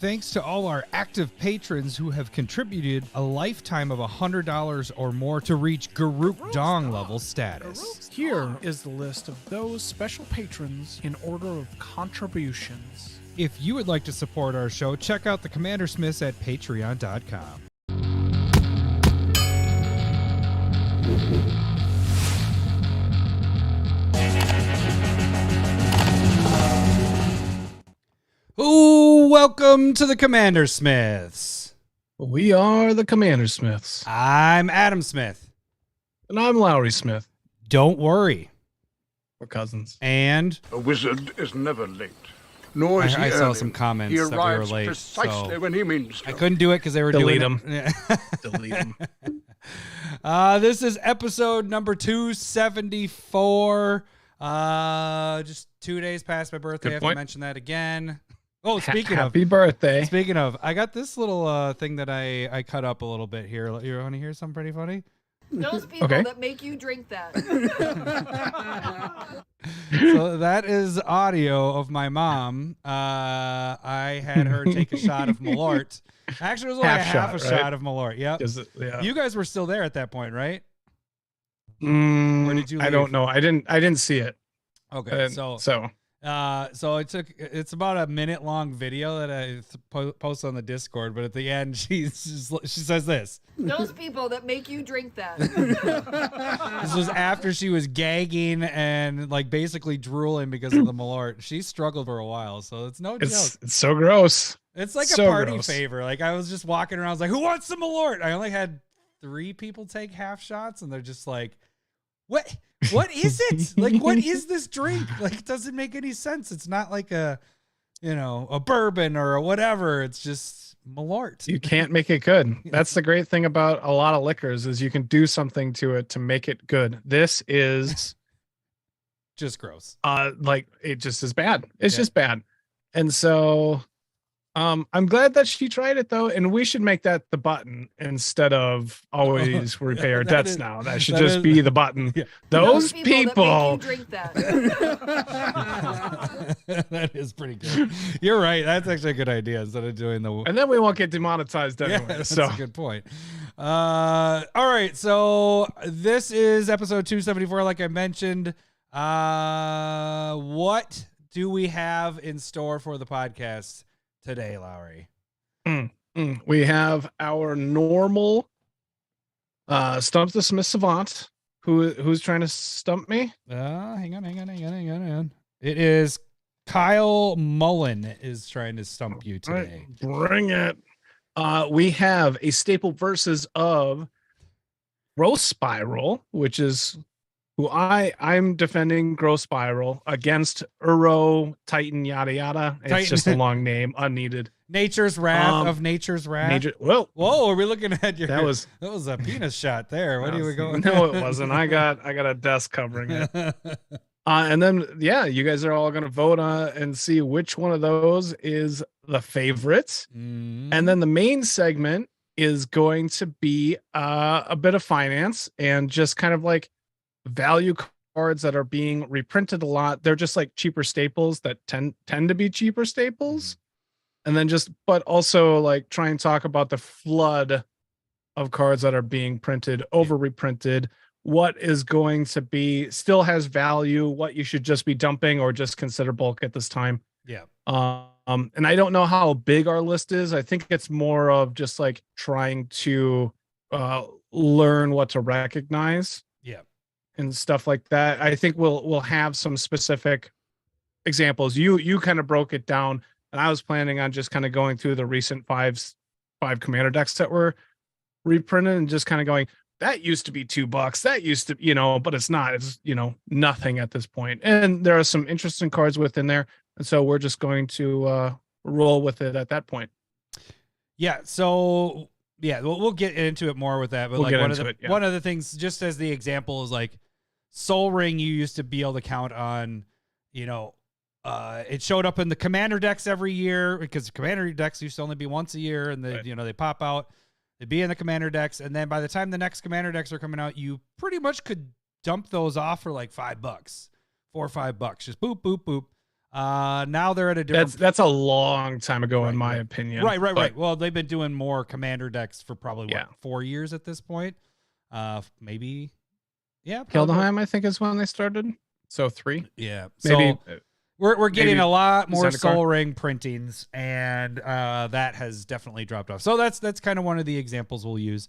Thanks to all our active patrons who have contributed a lifetime of $100 or more to reach Garuk Dong level status. Here is the list of those special patrons in order of contributions. If you would like to support our show, check out the Commander Smiths at patreon.com. Ooh, welcome to the Commander Smiths. We are the Commander Smiths. I'm Adam Smith. And I'm Lowry Smith. Don't worry. We're cousins. And a wizard is never late. Nor is I he saw early. some comments he that we were arrives late. precisely So when he means to. I couldn't do it because they were Delete doing them. it. Delete them. This is episode number 274. Just 2 days past my birthday. I have to mention that again. Oh, Happy birthday. Speaking of, I got this little thing that I cut up a little bit here. You want to hear something pretty funny? Those people that make you drink that. So that is audio of my mom. I had her take a shot of Malort. Actually, it was only half a shot of Malort. Yep. Yeah. You guys were still there at that point, right? Or did you leave? I don't know. I didn't see it. Okay, so it's about a minute long video that I post on the Discord, but at the end she says this. Those people that make you drink that. This was after she was gagging and like basically drooling because of the Malort. She struggled for a while, so it's no joke. It's so gross. It's like so a party gross. favor. Like I was just walking around, I was like, who wants some Malort? I only had 3 people take half shots, and they're just like, what is it? Like, what is this drink? Like, it doesn't make any sense. It's not like a bourbon or a whatever. It's just Malort. You can't make it good. That's the great thing about a lot of liquors is you can do something to it to make it good. This is just gross. Like it just is bad. It's just bad. And so I'm glad that she tried it though, and we should make that the button instead of always repay our debts now. That should just be the button. Yeah. Those people that make you drink that. That is pretty good. You're right. That's actually a good idea instead of doing the. And then we won't get demonetized anyway. Yeah, that's a good point. All right. So this is episode 274. Like I mentioned, what do we have in store for the podcast today, Lowry? We have our normal Stump the Smith Savant. Who's trying to stump me? Hang on. It is Kyle Mullen is trying to stump you today. Right, bring it. We have a staple versus of Growth Spiral, which is who I'm defending Growth Spiral against Uro Titan yada yada. It's just a long name, unneeded. Nature's Wrath of Nature's Wrath. Whoa, are we looking at your? That was a penis shot there. What are we going? No, it wasn't. I got a desk covering it. And then you guys are all gonna vote and see which one of those is the favorite. And then the main segment is going to be a bit of finance and just kind of like value cards that are being reprinted a lot. They're just like cheaper staples that tend to be cheaper staples. And then but also like try and talk about the flood of cards that are being printed, over reprinted, what is going to be still has value, what you should just be dumping or just consider bulk at this time. Yeah. And I don't know how big our list is. I think it's more of just like trying to learn what to recognize. Yeah. And stuff like that. I think we'll have some specific examples. You kind of broke it down, and I was planning on just kind of going through the recent five commander decks that were reprinted and just kind of going, that used to be $2. That used to, but it's not. It's nothing at this point. And there are some interesting cards within there, and so we're just going to roll with it at that point. Yeah. So we'll get into it more with that. But like one of the things, just as the example, is like Soul Ring. You used to be able to count on, it showed up in the commander decks every year because commander decks used to only be once a year, and they pop out. They'd be in the commander decks, and then by the time the next commander decks are coming out, you pretty much could dump those off for like $5, $4 or $5. Just boop, boop, boop. Now they're at a different. That's a long time ago, in my opinion. Right. Well, they've been doing more commander decks for probably 4 years at this point. Maybe. Yeah. Kaldheim, I think, is when they started. So 3. Yeah. Maybe. So we're getting a lot more Sol Ring printings, and that has definitely dropped off. So that's kind of one of the examples we'll use.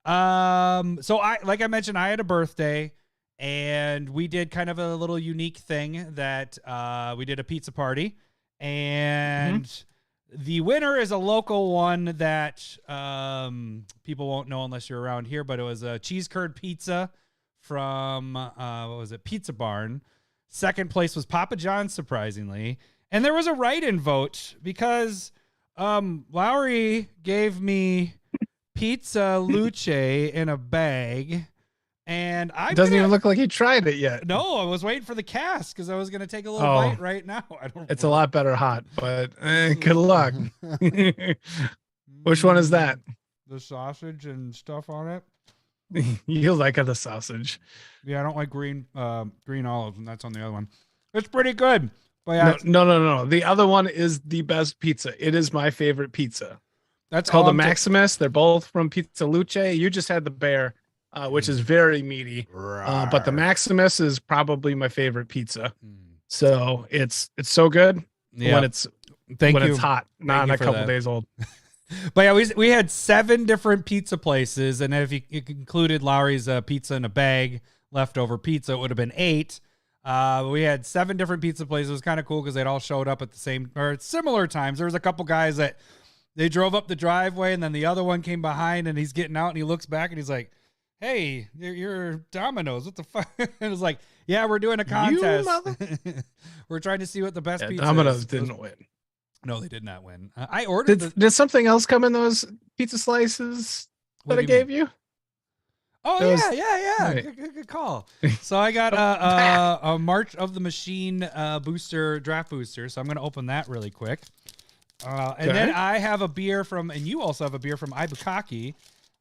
So like I mentioned, I had a birthday. And we did kind of a little unique thing that we did a pizza party, and the winner is a local one that people won't know unless you're around here, but it was a cheese curd pizza from, Pizza Barn. Second place was Papa John's, surprisingly. And there was a write-in vote because Lowry gave me pizza luce in a bag. And I doesn't even look like he tried it yet. No, I was waiting for the cast because I was going to take a little bite right now. It's a lot better hot, but good luck. Which one is that? The sausage and stuff on it. You like the sausage? Yeah, I don't like green olives, and that's on the other one. It's pretty good. But yeah, no. The other one is the best pizza. It is my favorite pizza. That's called the Maximus. They're both from Pizza Luce. You just had the bear. Which is very meaty, but the Maximus is probably my favorite pizza. So it's so good when it's hot, not a couple days old. But yeah, we had 7 different pizza places, and if you included Lowry's pizza in a bag, leftover pizza, it would have been 8. We had 7 different pizza places. It was kind of cool because they'd all showed up at the same or similar times. There was a couple guys that they drove up the driveway, and then the other one came behind, and he's getting out, and he looks back, and he's like, "Hey, you're Domino's. What the fuck?" And it was like, "Yeah, we're doing a contest. We're trying to see what the best pizza Domino's is." didn't win. No, they did not win. I ordered. Did something else come in those pizza slices that I gave you? Oh, yeah. Right. Good call. So I got a March of the Machine draft booster. So I'm going to open that really quick. And then I have a beer and you also have a beer from Ibukaki.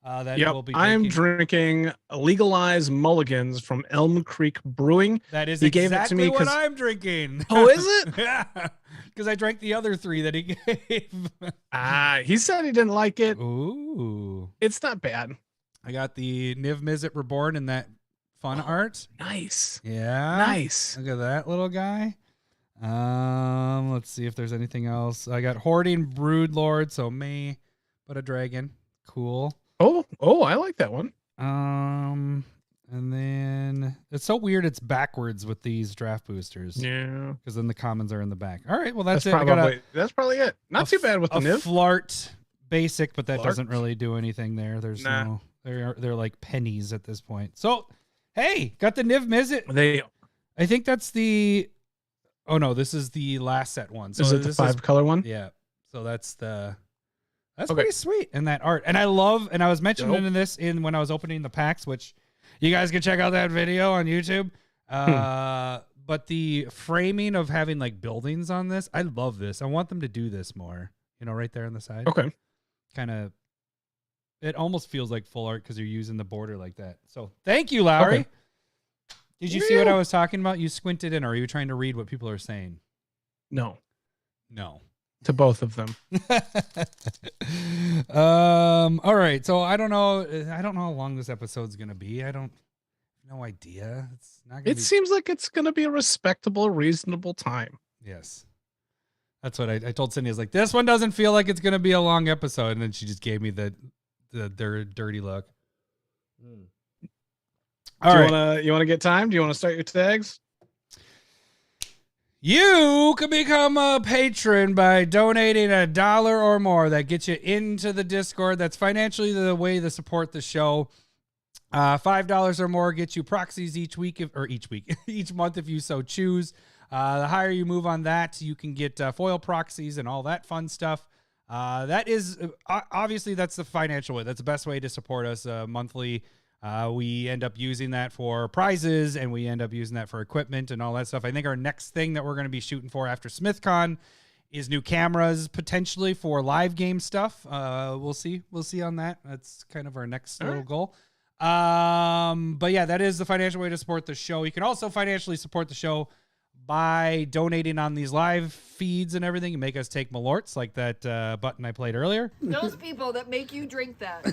We'll be drinking. I'm drinking Legalized Mulligans from Elm Creek Brewing. That is exactly what I'm drinking. Oh, is it? Yeah, because I drank the other 3 that he gave. He said he didn't like it. Ooh. It's not bad. I got the Niv Mizzet Reborn in that fun art. Nice. Yeah. Nice. Look at that little guy. Let's see if there's anything else. I got Hoarding Brood Lord, so May, but a dragon. Cool. Oh, I like that one. And then it's so weird it's backwards with these draft boosters. Yeah. Because then the commons are in the back. All right, well that's it. That's probably it. Not too bad with the Niv. Flart basic, but that doesn't really do anything there. There's they're like pennies at this point. So hey, got the Niv Mizzet. I think that's the this is the last set one. So is it the 5-color one? Yeah. So that's pretty sweet in that art. And I was mentioning this when I was opening the packs, which you guys can check out that video on YouTube. But the framing of having like buildings on this, I love this. I want them to do this more, right there on the side. Okay. Kind of, it almost feels like full art because you're using the border like that. So thank you, Lowry. Okay. Did you see what I was talking about? You squinted in, or are you trying to read what people are saying? No. To both of them. All right. So I don't know how long this episode's gonna be. No idea. It's not gonna seems like it's gonna be a respectable, reasonable time. Yes. That's what I told Cindy. I was like, this one doesn't feel like it's gonna be a long episode, and then she just gave me the dirty look. All right. You wanna get time? Do you want to start your tags? You can become a patron by donating $1 or more. That gets you into the Discord. That's financially the way to support the show. $5 or more gets you proxies each month if you so choose. The higher you move on that, you can get foil proxies and all that fun stuff. That is obviously that's the financial way. That's the best way to support us monthly. We end up using that for prizes, and we end up using that for equipment and all that stuff. I think our next thing that we're going to be shooting for after SmithCon is new cameras, potentially for live game stuff. We'll see on that. That's kind of our next little goal. But yeah, that is the financial way to support the show. You can also financially support the show by donating on these live feeds and everything and make us take Malorts like that button I played earlier. Those people that make you drink that.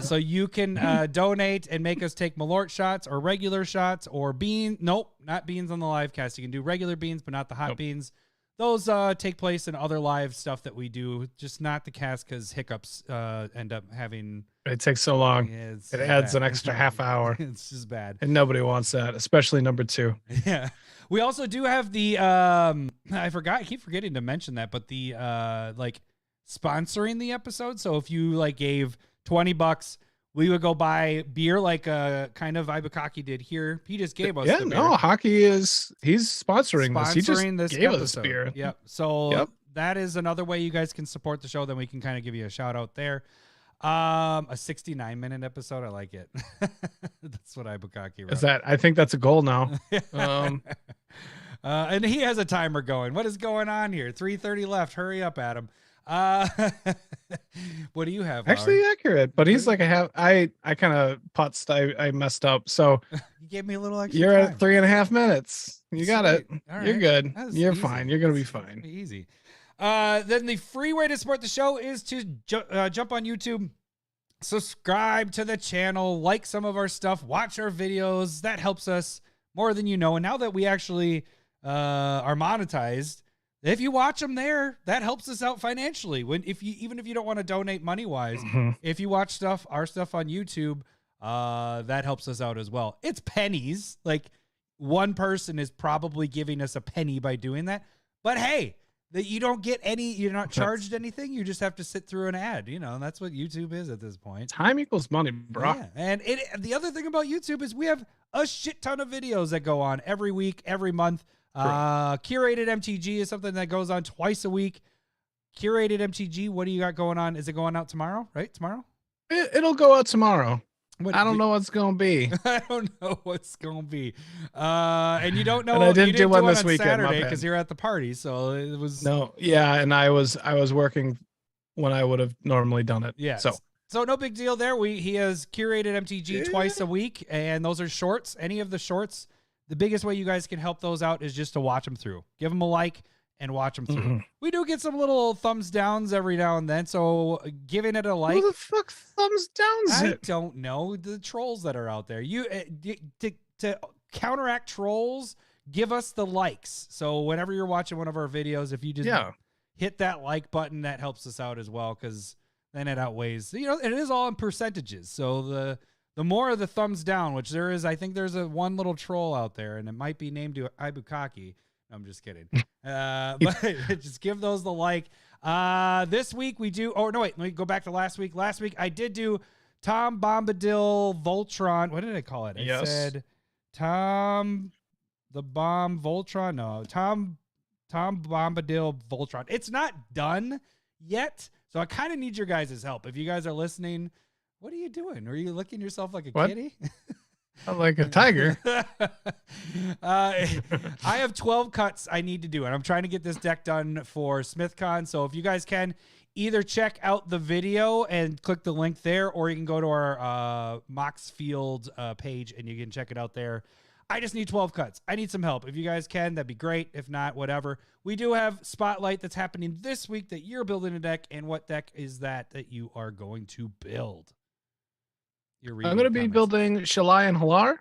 So you can donate and make us take Malort shots or regular shots or beans. Nope, not beans on the live cast. You can do regular beans, but not the hot beans. Those take place in other live stuff that we do, just not the cast because hiccups end up having. It takes so long. Yeah, it adds an extra half hour. It's just bad. And nobody wants that, especially number 2. Yeah. We also do have the, I keep forgetting to mention that, but the, like sponsoring the episode. So if you like gave $20, we would go buy beer like kind of Ibukaki did here. He just gave us the beer. Hockey he's sponsoring this. He just gave us beer. Yep. So that is another way you guys can support the show. Then we can kind of give you a shout out there. A 69-minute episode. I like it. That's what Ibukaki wrote. Is that? I think that's a goal now. And he has a timer going. What is going on here? 3:30 left. Hurry up, Adam. What do you have? Actually accurate, but he's like I kind of putzed. I messed up. So you gave me a little extra. You're time. at 3.5 minutes. You got it. All You're right. good. You're easy. fine. You're gonna be fine. Easy. Then the free way to support the show is to jump on YouTube, subscribe to the channel, like some of our stuff, watch our videos. That helps us more than you know. And now that we actually are monetized, if you watch them there, that helps us out financially. Even if you don't want to donate money wise, if you watch our stuff on YouTube, that helps us out as well. It's pennies. Like one person is probably giving us a penny by doing that. But hey, that you don't get any, you're not charged anything. You just have to sit through an ad, and that's what YouTube is at this point. Time equals money, bro. Yeah. And the other thing about YouTube is we have a shit ton of videos that go on every week, every month. Curated MTG is something that goes on twice a week. Curated MTG, what do you got going on? Is it going out tomorrow? Right? Tomorrow? It'll go out tomorrow. I don't know what's going to be. I don't know what's going to be. And you don't know. And I didn't do one this weekend, Saturday because you're at the party. So it was. No. Yeah. And I was working when I would have normally done it. Yeah. So no big deal there. He has curated MTG twice a week, and those are shorts. Any of the shorts, the biggest way you guys can help those out is just to watch them through. Give them a like and watch them through. We do get some little thumbs downs every now and then, so giving it a like. Who the fuck thumbs downs I it? don't know. The trolls that are out there. To counteract trolls, give us the likes. So whenever you're watching one of our videos, if you just hit that like button, that helps us out as well, because then it outweighs. It is all in percentages. So the more of the thumbs down, which there is, I think there's one little troll out there, and it might be named Ibukaki. I'm just kidding. But just give those the like. This week we do. Oh no, wait. Let me go back to last week. Last week I did do Tom Bombadil Voltron. What did I call it? I said Tom the Bomb Voltron. No, Tom Bombadil Voltron. It's not done yet, so I kind of need your guys' help. If you guys are listening, what are you doing? Are you licking yourself like a kitty? I'm like a tiger. I have 12 cuts I need to do, and I'm trying to get this deck done for SmithCon. So if you guys can, either check out the video and click the link there, or you can go to our Moxfield page and you can check it out there. I just need 12 cuts. I need some help. If you guys can, that'd be great. If not, whatever. We do have Spotlight that's happening this week that you're building a deck, and what deck is that you are going to build? I'm going to be building Shalai and Halar,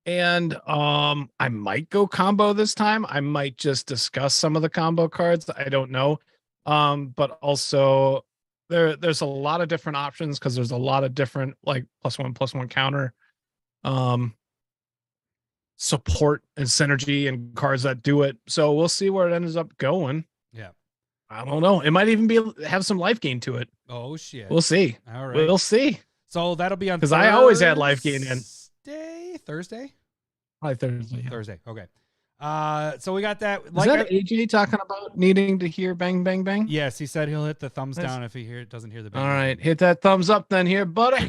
and I might go combo this time. I might just discuss some of the combo cards. I don't know. But also there's a lot of different options because there's a lot of different like +1/+1 counter support and synergy and cards that do it. So we'll see where it ends up going. Yeah. I don't know. It might even have some life gain to it. Oh shit. We'll see. All right. We'll see. So that'll be on because I always had life gain in Thursday. Probably Thursday. Yeah. Thursday. Okay. So we got that. Is that AJ talking about needing to hear bang bang bang? Yes, he said he'll hit the thumbs down if he doesn't hear the bang. All right, hit that thumbs up then here, buddy.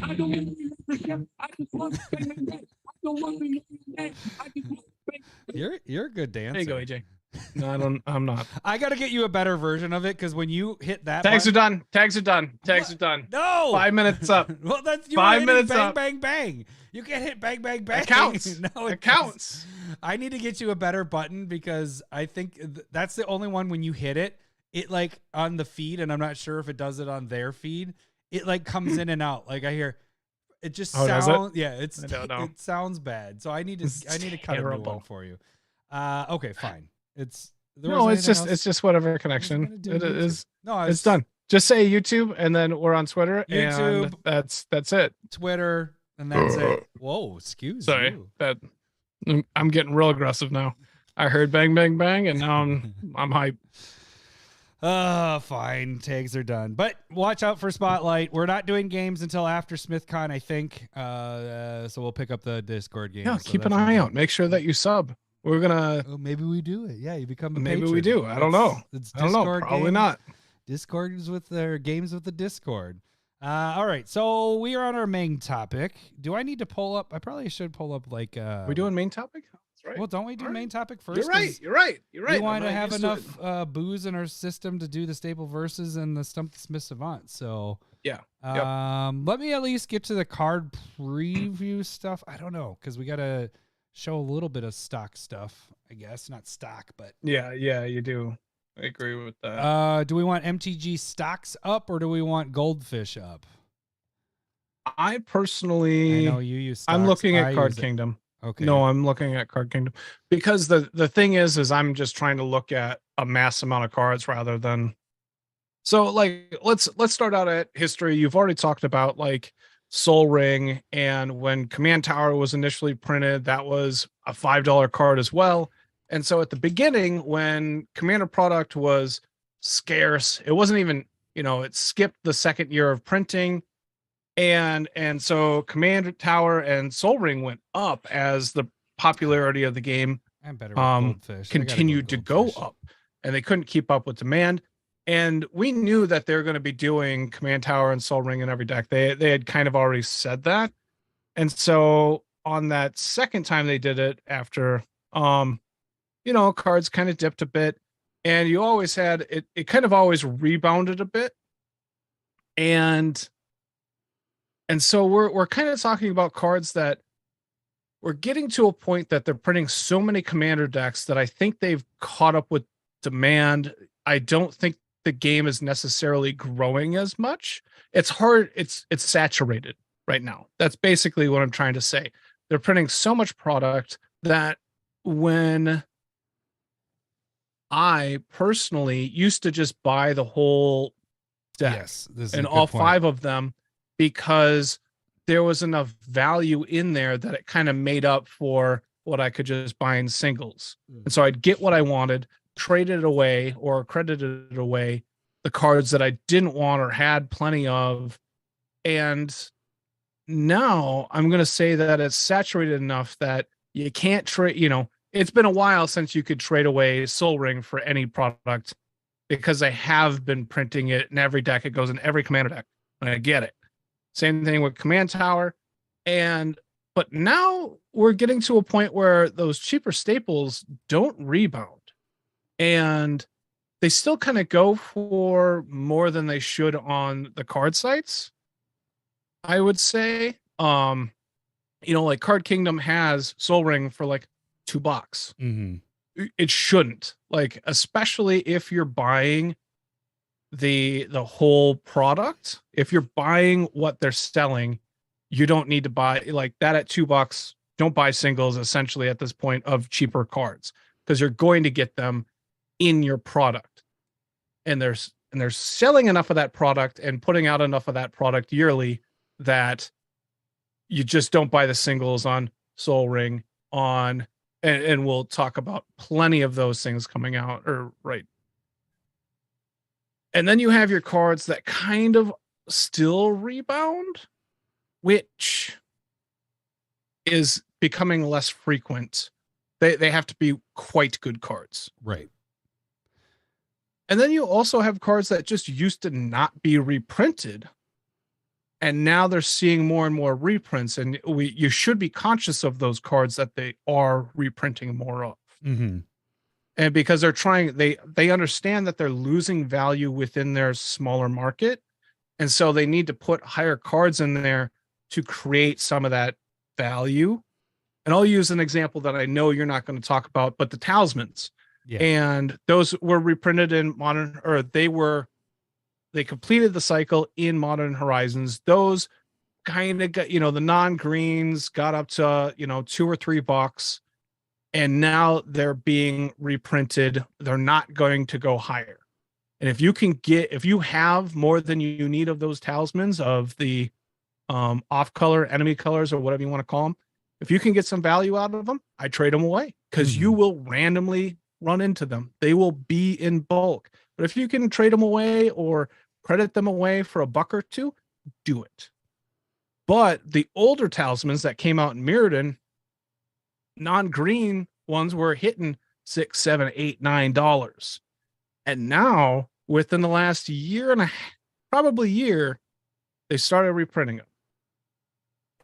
You're a good dancer. There you go, AJ. No, I'm not. I got to get you a better version of it because when you hit that Tags button, are done. Tags are done. Tags are done. No. 5 minutes up. Well, that's you 5 minutes bang, up. bang, bang. You can't hit bang, bang, bang. It counts. No, it counts. I need to get you a better button because I think that's the only one when you hit it, it like on the feed, and I'm not sure if it does it on their feed. It like comes in and out. Like I hear it just sounds. Yeah, it sounds bad. So I need to cut a new one for you. Okay, fine. It's just whatever connection it is. No, it's done. Just say YouTube, and then we're on Twitter. YouTube, and that's it. Twitter, and that's it. Whoa, excuse you. That I'm getting real aggressive now. I heard bang, bang, bang, and now I'm hyped. Fine. Tags are done. But watch out for Spotlight. We're not doing games until after SmithCon, I think. So we'll pick up the Discord games. Yeah, keep an eye out. Make sure that you sub. We're gonna. Oh, maybe we do it. Yeah, you become a maybe patron. we do. I don't know. It's I don't know. Probably not. Discord is with their games with the Discord. All right, so we are on our main topic. Do I need to pull up? I probably should pull up like. We doing main topic? That's right. Well, don't we do main topic first? You're right. We want to have enough booze in our system to do the staple verses and the Stump the Smith Savant. So yeah. Let me at least get to the card preview stuff. I don't know because we gotta show a little bit of stock stuff. I guess not stock, but yeah, you do. I agree with that. Do we want MTG stocks up or do we want Goldfish up? I personally, I know you use stocks. I'm looking at Card Kingdom. Okay. No, I'm looking at Card Kingdom because the thing is I'm just trying to look at a mass amount of cards rather than. So like let's start out at history. You've already talked about like Sol Ring, and when Command Tower was initially printed, that was a $5 card as well. And so at the beginning, when Commander product was scarce, it wasn't even, it skipped the second year of printing. And so Commander Tower and Sol Ring went up as the popularity of the game continued to go up, and they couldn't keep up with demand. And we knew that they were going to be doing Command Tower and Sol Ring in every deck. They had kind of already said that. And so on that second time they did it after, cards kind of dipped a bit, and you always had it kind of always rebounded a bit. And so we're kind of talking about cards that we're getting to a point that they're printing so many commander decks that I think they've caught up with demand. I don't think the game is necessarily growing as much. It's hard. It's saturated right now. That's basically what I'm trying to say. They're printing so much product that when I personally used to just buy the whole deck and all 5 of them because there was enough value in there that it kind of made up for what I could just buy in singles. And so I'd get what I wanted, traded it away or credited away the cards that I didn't want or had plenty of. And now I'm going to say that it's saturated enough that you can't trade, it's been a while since you could trade away Sol Ring for any product because I have been printing it in every deck. It goes in every commander deck, and I get it. Same thing with Command Tower. But now we're getting to a point where those cheaper staples don't rebound, and they still kind of go for more than they should on the card sites, I would say. Like Card Kingdom has Sol Ring for like $2. Mm-hmm. It shouldn't, like, especially if you're buying the whole product. If you're buying what they're selling, you don't need to buy like that at $2. Don't buy singles essentially at this point of cheaper cards because you're going to get them in your product. And they're selling enough of that product and putting out enough of that product yearly that you just don't buy the singles on Sol Ring and we'll talk about plenty of those things coming out right. And then you have your cards that kind of still rebound, which is becoming less frequent. They have to be quite good cards. Right. And then you also have cards that just used to not be reprinted. And now they're seeing more and more reprints. And you should be conscious of those cards that they are reprinting more of. Mm-hmm. And because they're trying, they understand that they're losing value within their smaller market. And so they need to put higher cards in there to create some of that value. And I'll use an example that I know you're not going to talk about, but the talismans. Yeah. And those were reprinted in Modern, or they completed the cycle in Modern Horizons. Those kind of got, the non-greens got up to, $2 or $3. And now they're being reprinted. They're not going to go higher. And if you have more than you need of those talismans, of the off color, enemy colors, or whatever you want to call them, if you can get some value out of them, I trade them away, because you will randomly run into them. They will be in bulk. But if you can trade them away or credit them away for $1 or $2, do it. But the older talismans that came out in Mirrodin, non-green ones, were hitting $6, $7, $8, $9. And now, within the last year and a half, probably year, they started reprinting them.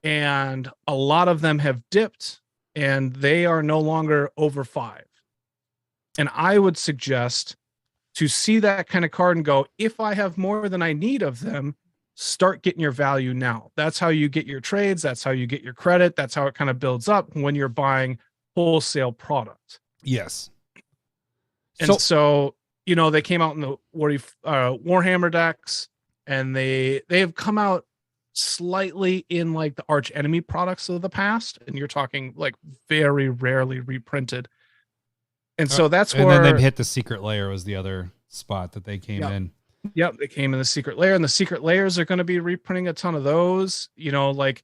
And a lot of them have dipped, and they are no longer over 5. And I would suggest to see that kind of card and go, if I have more than I need of them, start getting your value now. That's how you get your trades. That's how you get your credit. That's how it kind of builds up when you're buying wholesale product. Yes. And so they came out in the Warhammer decks, and they have come out slightly in like the arch enemy products of the past, and you're talking like very rarely reprinted. And so that's where, and then they hit the secret layer was the other spot that they came in. Yep, they came in the secret layer, and the secret layers are going to be reprinting a ton of those. Like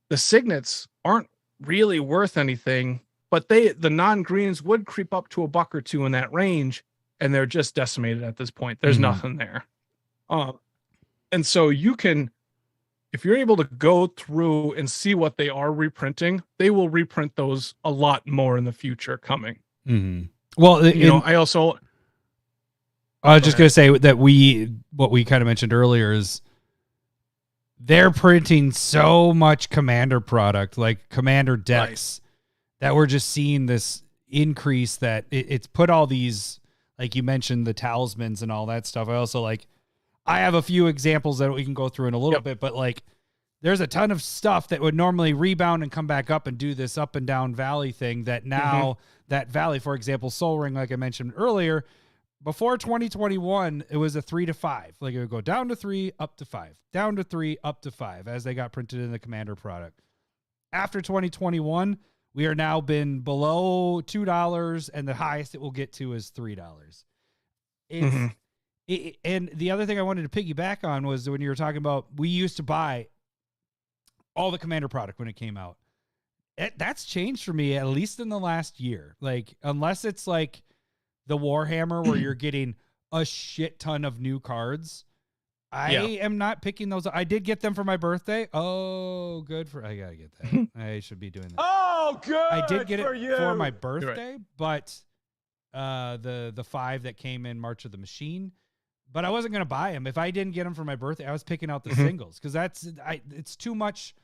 the signets aren't really worth anything, but the non-greens would creep up to $1 or $2 in that range, and they're just decimated at this point. There's nothing there. And so you can, if you're able to go through and see what they are reprinting, they will reprint those a lot more in the future coming. Mm-hmm. Well, I was just going to say that what we kind of mentioned earlier is they're printing so much Commander product, like Commander decks, that we're just seeing this increase that it's put all these, like you mentioned, the talismans and all that stuff. I have a few examples that we can go through in a little bit, but like there's a ton of stuff that would normally rebound and come back up and do this up and down valley thing that now that valley, for example, Soul Ring, like I mentioned earlier, before 2021, it was a 3 to 5. Like it would go down to 3, up to 5, down to 3, up to 5 as they got printed in the Commander product. After 2021, we are now been below $2, and the highest it will get to is $3. And the other thing I wanted to piggyback on was when you were talking about, we used to buy all the Commander product when it came out. That's changed for me, at least in the last year. Like, unless it's like the Warhammer where you're getting a shit ton of new cards, I am not picking those. I did get them for my birthday. Oh, good I gotta get that. I should be doing that. Oh, good. I did get it for my birthday, but the 5 that came in March of the Machine, but I wasn't gonna buy them if I didn't get them for my birthday. I was picking out the singles because it's too much.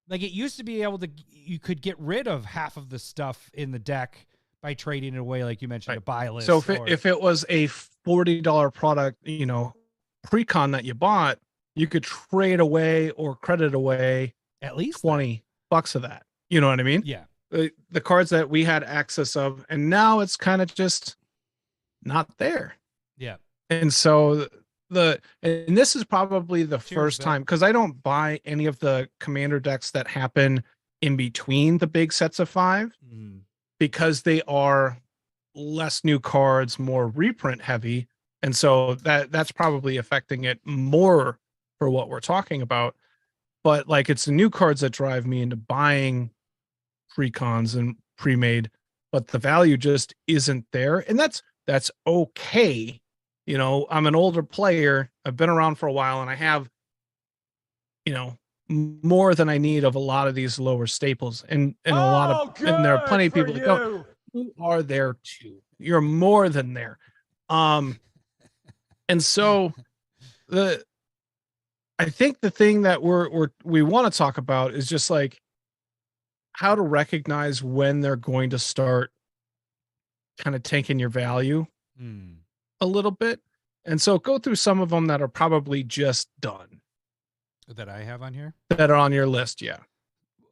Like it used to be able to, you could get rid of half of the stuff in the deck by trading it away, like you mentioned, a buy list. So if it was a $40 product, Precon that you bought, you could trade away or credit away at least $20 of that. You know what I mean? Yeah. The cards that we had access of, and now it's kind of just not there. Yeah. And so and this is probably the first time, because I don't buy any of the Commander decks that happen in between the big sets of 5, because they are less new cards, more reprint heavy. And so that's probably affecting it more for what we're talking about. But like, it's the new cards that drive me into buying Precons and pre-made, but the value just isn't there. And that's okay. I'm an older player. I've been around for a while, and I have, more than I need of a lot of these lower staples, and a lot of, and there are plenty of people that go, who are there too. You're more than there. And so I think the thing that we want to talk about is just like how to recognize when they're going to start kind of tanking your value a little bit. And so go through some of them that are probably just done. That I have on here? That are on your list, yeah.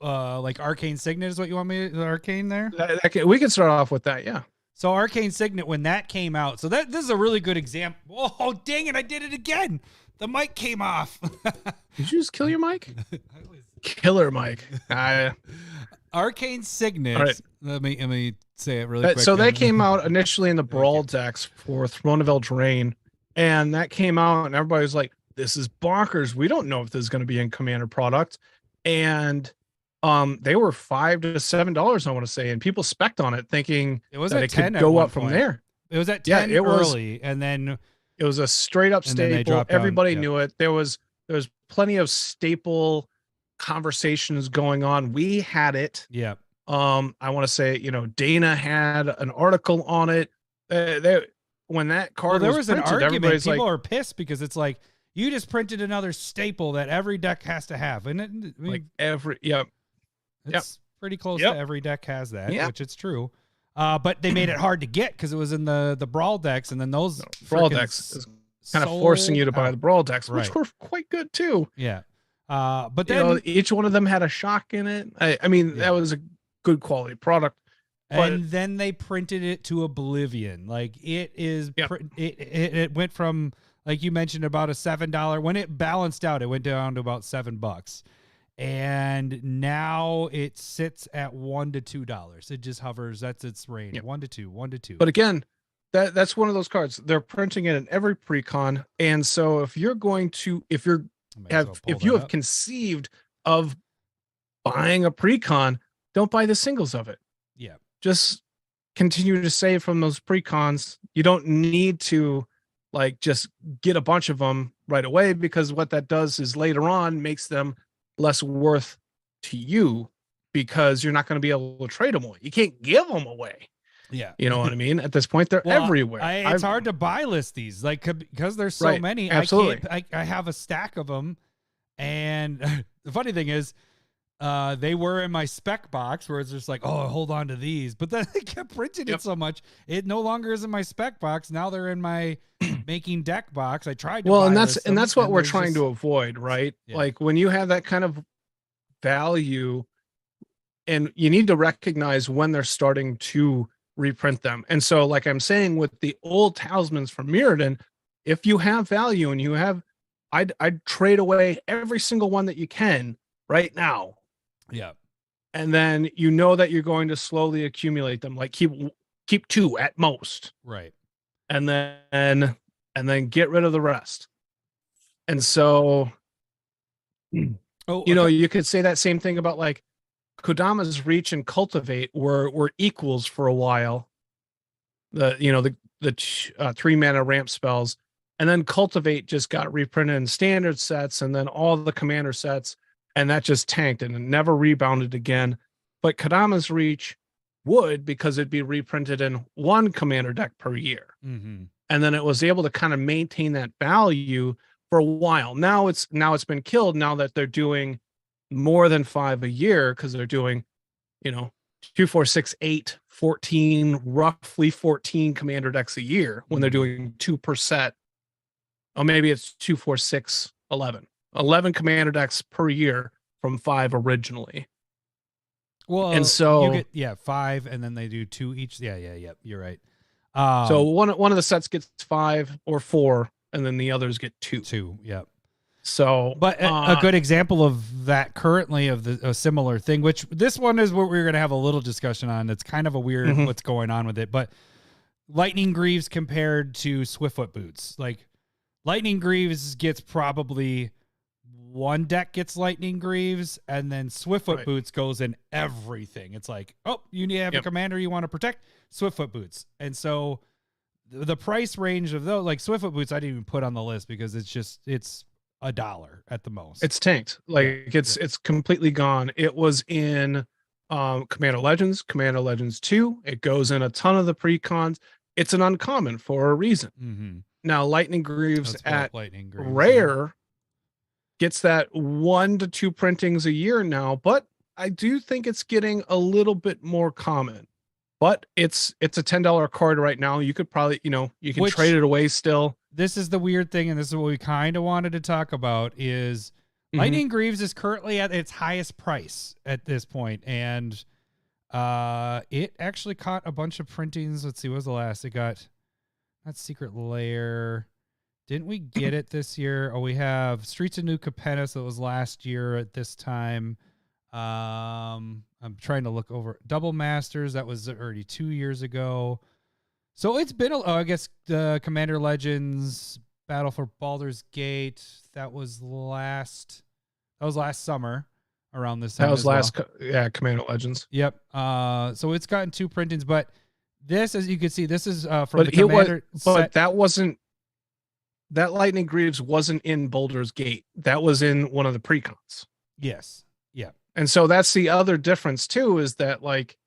Like Arcane Signet is what you want me to Arcane there? We can start off with that, yeah. So Arcane Signet, when that came out, so this is a really good example. Oh, dang it, I did it again. The mic came off. Did you just kill your mic? Killer mic. Arcane Signet. Right. Let me say it really quick. So they came out initially in the Brawl decks for Throne of Eldraine, and that came out, and everybody was like, this is bonkers. We don't know if this is going to be in Commander product. And they were $5 to $7, I want to say, and people spec'd on it thinking it was that at it 10 could go up from point. there. It was at 10 early, and then it was a straight up staple. Everybody knew it. There was plenty of staple conversations going on. We had it. Yeah. I want to say, Dana had an article on it. When that card there was printed, an argument. People are pissed because it's like, you just printed another staple that every deck has to have. And it's pretty close to every deck has that, which it's true. But they made it hard to get because it was in the Brawl decks, and then those Brawl decks is kind of forcing you to buy the Brawl decks, which were quite good too. Yeah. But then each one of them had a shock in it. I mean, that was a good quality product. And then they printed it to oblivion. Like it is, it went from, like you mentioned, about a $7. When it balanced out, it went down to about $7. And now it sits at $1 to $2. It just hovers. That's its range. 1 to 2, 1 to 2. But again, that's one of those cards. They're printing it in every precon. And so if you're going to, if you have conceived of buying a precon, don't buy the singles of it. Yeah. Just continue to save from those precons. You don't need to just get a bunch of them right away, because what that does is later on makes them less worth to you, because you're not going to be able to trade them away. You can't give them away. Yeah. You know what I mean? At this point, they're everywhere. It's hard to buy list these, because there's so many. Absolutely. I have a stack of them. And the funny thing is, they were in my spec box where it's just like, oh, hold on to these. But then I kept printing it so much, it no longer is in my spec box. Now they're in my making deck box. I tried to and that's what we're trying to avoid, right? Yeah. Like when you have that kind of value, and you need to recognize when they're starting to reprint them. And so, like I'm saying, with the old talismans from Mirrodin, if you have value and you have, I'd trade away every single one that you can right now. Yeah. And then you know that you're going to slowly accumulate them. Like keep 2 at most. Right. And then get rid of the rest. And so you could say that same thing about like Kodama's Reach and Cultivate were equals for a while. The 3 mana ramp spells, and then Cultivate just got reprinted in standard sets, and then all the commander sets, and that just tanked and it never rebounded again. But Kodama's Reach would, because it'd be reprinted in 1 commander deck per year. Mm-hmm. And then it was able to kind of maintain that value for a while. Now it's been killed, now that they're doing more than 5 a year, because they're doing 2, 4, 6, 8, 14, roughly 14 commander decks a year, when they're doing 2 per set. Or maybe it's 2, 4, 6, 11 commander decks per year from 5 originally. Well, and so you get 5, and then they do 2 each. Yeah, you're right. So one of the sets gets 5 or 4, and then the others get 2. 2, yeah. So, but a good example of that currently, of a similar thing, which this one is what we're going to have a little discussion on. It's kind of a weird what's going on with it, but Lightning Greaves compared to Swiftfoot Boots. Like Lightning Greaves gets probably 1 deck gets Lightning Greaves, and then Swiftfoot Boots goes in everything. It's like, oh, you need to have a commander you want to protect, Swiftfoot Boots. And so the price range of those, like Swiftfoot Boots, I didn't even put on the list because it's $1 at the most. It's tanked. Like it's completely gone. It was in Commander Legends 2. It goes in a ton of the precons. It's an uncommon for a reason. Mm-hmm. Now Lightning Greaves rare gets that 1 to 2 printings a year now, but I do think it's getting a little bit more common. but it's a $10 card right now. You could probably, you can trade it away still. This is the weird thing, and this is what we kind of wanted to talk about is Lightning Greaves is currently at its highest price at this point, and it actually caught a bunch of printings. Let's see, what was the last? It got that Secret Lair. Didn't we get it this year? Oh, we have Streets of New Capenna, that was last year at this time. I'm trying to look over Double Masters. That was already 2 years ago. So it's been, I guess, the Commander Legends Battle for Baldur's Gate. That was last summer around this time. That was Commander Legends. Yep. So it's gotten 2 printings, but this, as you can see, this is from the Commander set. But that Lightning Greaves wasn't in Baldur's Gate. That was in one of the Precons. Yes. Yeah. And so that's the other difference too, is that like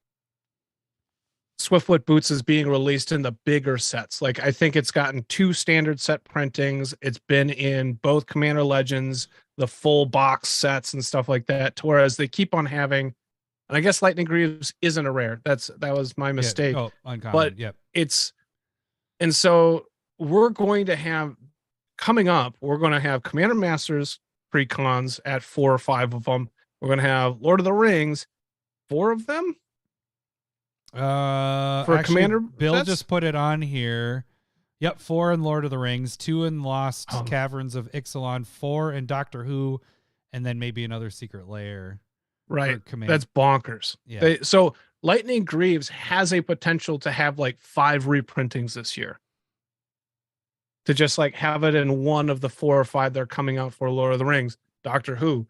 Swiftfoot Boots is being released in the bigger sets. Like I think it's gotten 2 standard set printings. It's been in both Commander Legends, the full box sets and stuff like that. Whereas they keep on having, and I guess Lightning Greaves isn't a rare. That was my mistake. Yeah. Oh, uncommon. But yep. And so we're going to have Commander Masters Precons at 4 or 5 of them. We're going to have Lord of the Rings, 4 of them. For actually, Commander, Bill just put it on here. Yep, 4 in Lord of the Rings, 2 in Lost Caverns of Ixalan, 4 in Doctor Who, and then maybe another Secret Lair. Right, that's bonkers. Yeah. So Lightning Greaves has a potential to have like 5 reprintings this year. To just like have it in one of the 4 or 5 that are coming out for Lord of the Rings, Doctor Who,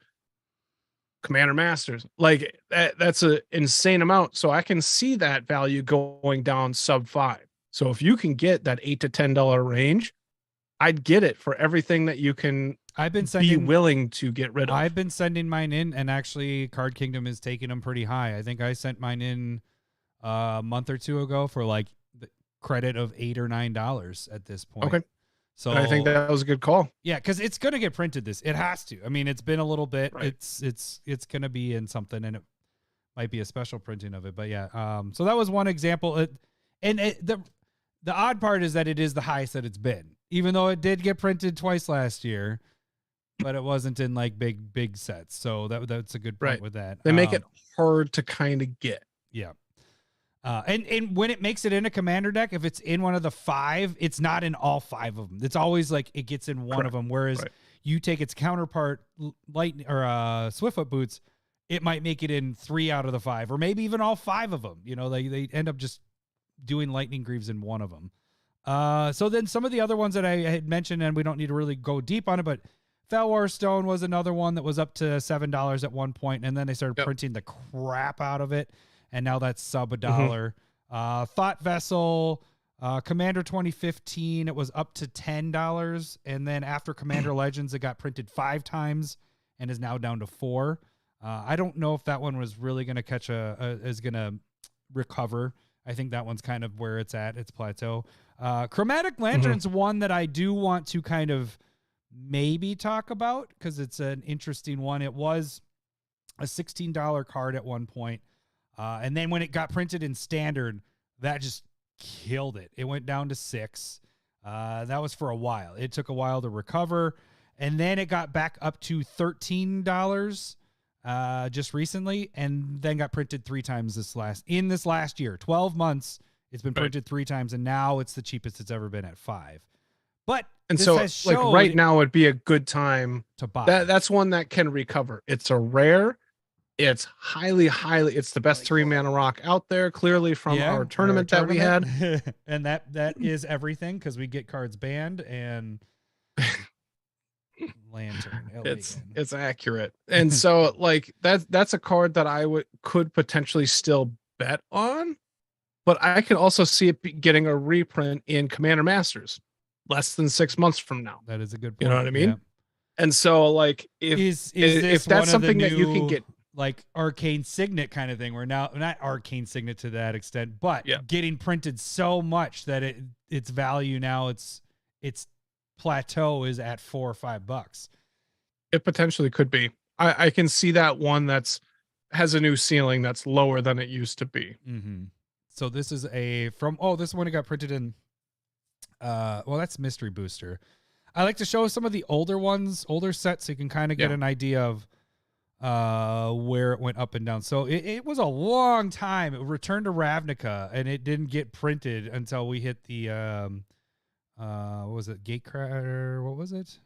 Commander Masters. Like that's an insane amount. So I can see that value going down sub 5. So if you can get that $8 to $10 range, I'd get it for everything that you can be willing to get rid of. I've been sending mine in, and actually Card Kingdom is taking them pretty high. I think I sent mine in a month or 2 ago for like the credit of $8 or $9 at this point. Okay. So and I think that was a good call. Yeah, because it's going to get printed. It has to. I mean, it's been a little bit. Right. It's going to be in something, and it might be a special printing of it. But yeah, so that was one example. The odd part is that it is the highest that it's been, even though it did get printed twice last year, but it wasn't in like big sets. So that's a good point with that. They make it hard to kind of get. Yeah. And when it makes it in a commander deck, if it's in one of the 5, it's not in all 5 of them. It's always like it gets in one of them. Whereas you take its counterpart, Swiftfoot Boots, it might make it in 3 out of the 5, or maybe even all 5 of them. They end up just doing Lightning Greaves in one of them. So then some of the other ones that I had mentioned, and we don't need to really go deep on it, but Felwar Stone was another one that was up to $7 at one point, and then they started printing the crap out of it. And now that's sub $1. Thought Vessel, Commander 2015, it was up to $10. And then after Commander Legends, it got printed 5 times and is now down to 4. I don't know if that one was really going to is going to recover. I think that one's kind of where it's at, its plateau. Chromatic Lantern's one that I do want to kind of maybe talk about because it's an interesting one. It was a $16 card at one point. And then when it got printed in standard, that just killed it. It went down to 6. That was for a while. It took a while to recover. And then it got back up to $13 just recently, and then got printed 3 times this last year. 12 months, it's been printed 3 times, and now it's the cheapest it's ever been at 5. And so like right now would be a good time to buy. That's one that can recover. It's a rare. It's highly, it's the best 3-mana rock out there, clearly from our tournament that we had. And that is everything, because we get cards banned and Lantern. It's accurate. And so like that's a card that I could potentially still bet on, but I could also see it getting a reprint in Commander Masters less than 6 months from now. That is a good point. You know what I mean? Yeah. And so like if that's something that you can get, like Arcane Signet kind of thing, where now not Arcane Signet to that extent, but getting printed so much that its value now its plateau is at $4 or $5. It potentially could be. I can see that one has a new ceiling that's lower than it used to be. So this is this one got printed in, that's Mystery Booster. I like to show some of the older sets so you can kind of get an idea of where it went up and down. So it was a long time. It returned to Ravnica, and it didn't get printed until we hit the what was it? Gatecrash? What was it?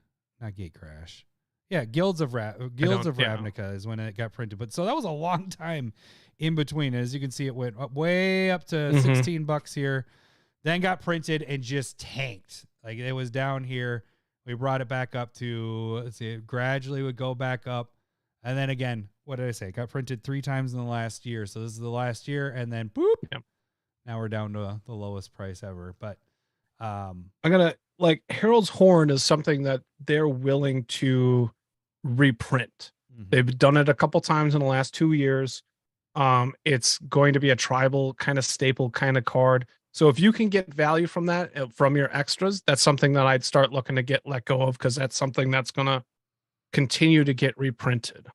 Not Gatecrash. Yeah, Guilds of Ravnica is when it got printed. But so that was a long time in between. As you can see, it went way up to $16 here, then got printed and just tanked. Like it was down here. We brought it back up to, let's see, it gradually would go back up. And then again, what did I say? It got printed 3 times in the last year. So this is the last year. And then boop. Yep. Now we're down to the lowest price ever. But I'm going to, Harold's Horn is something that they're willing to reprint. They've done it a couple times in the last 2 years. It's going to be a tribal kind of staple kind of card. So if you can get value from that, from your extras, that's something that I'd start looking to let go of, because that's something that's going to continue to get reprinted.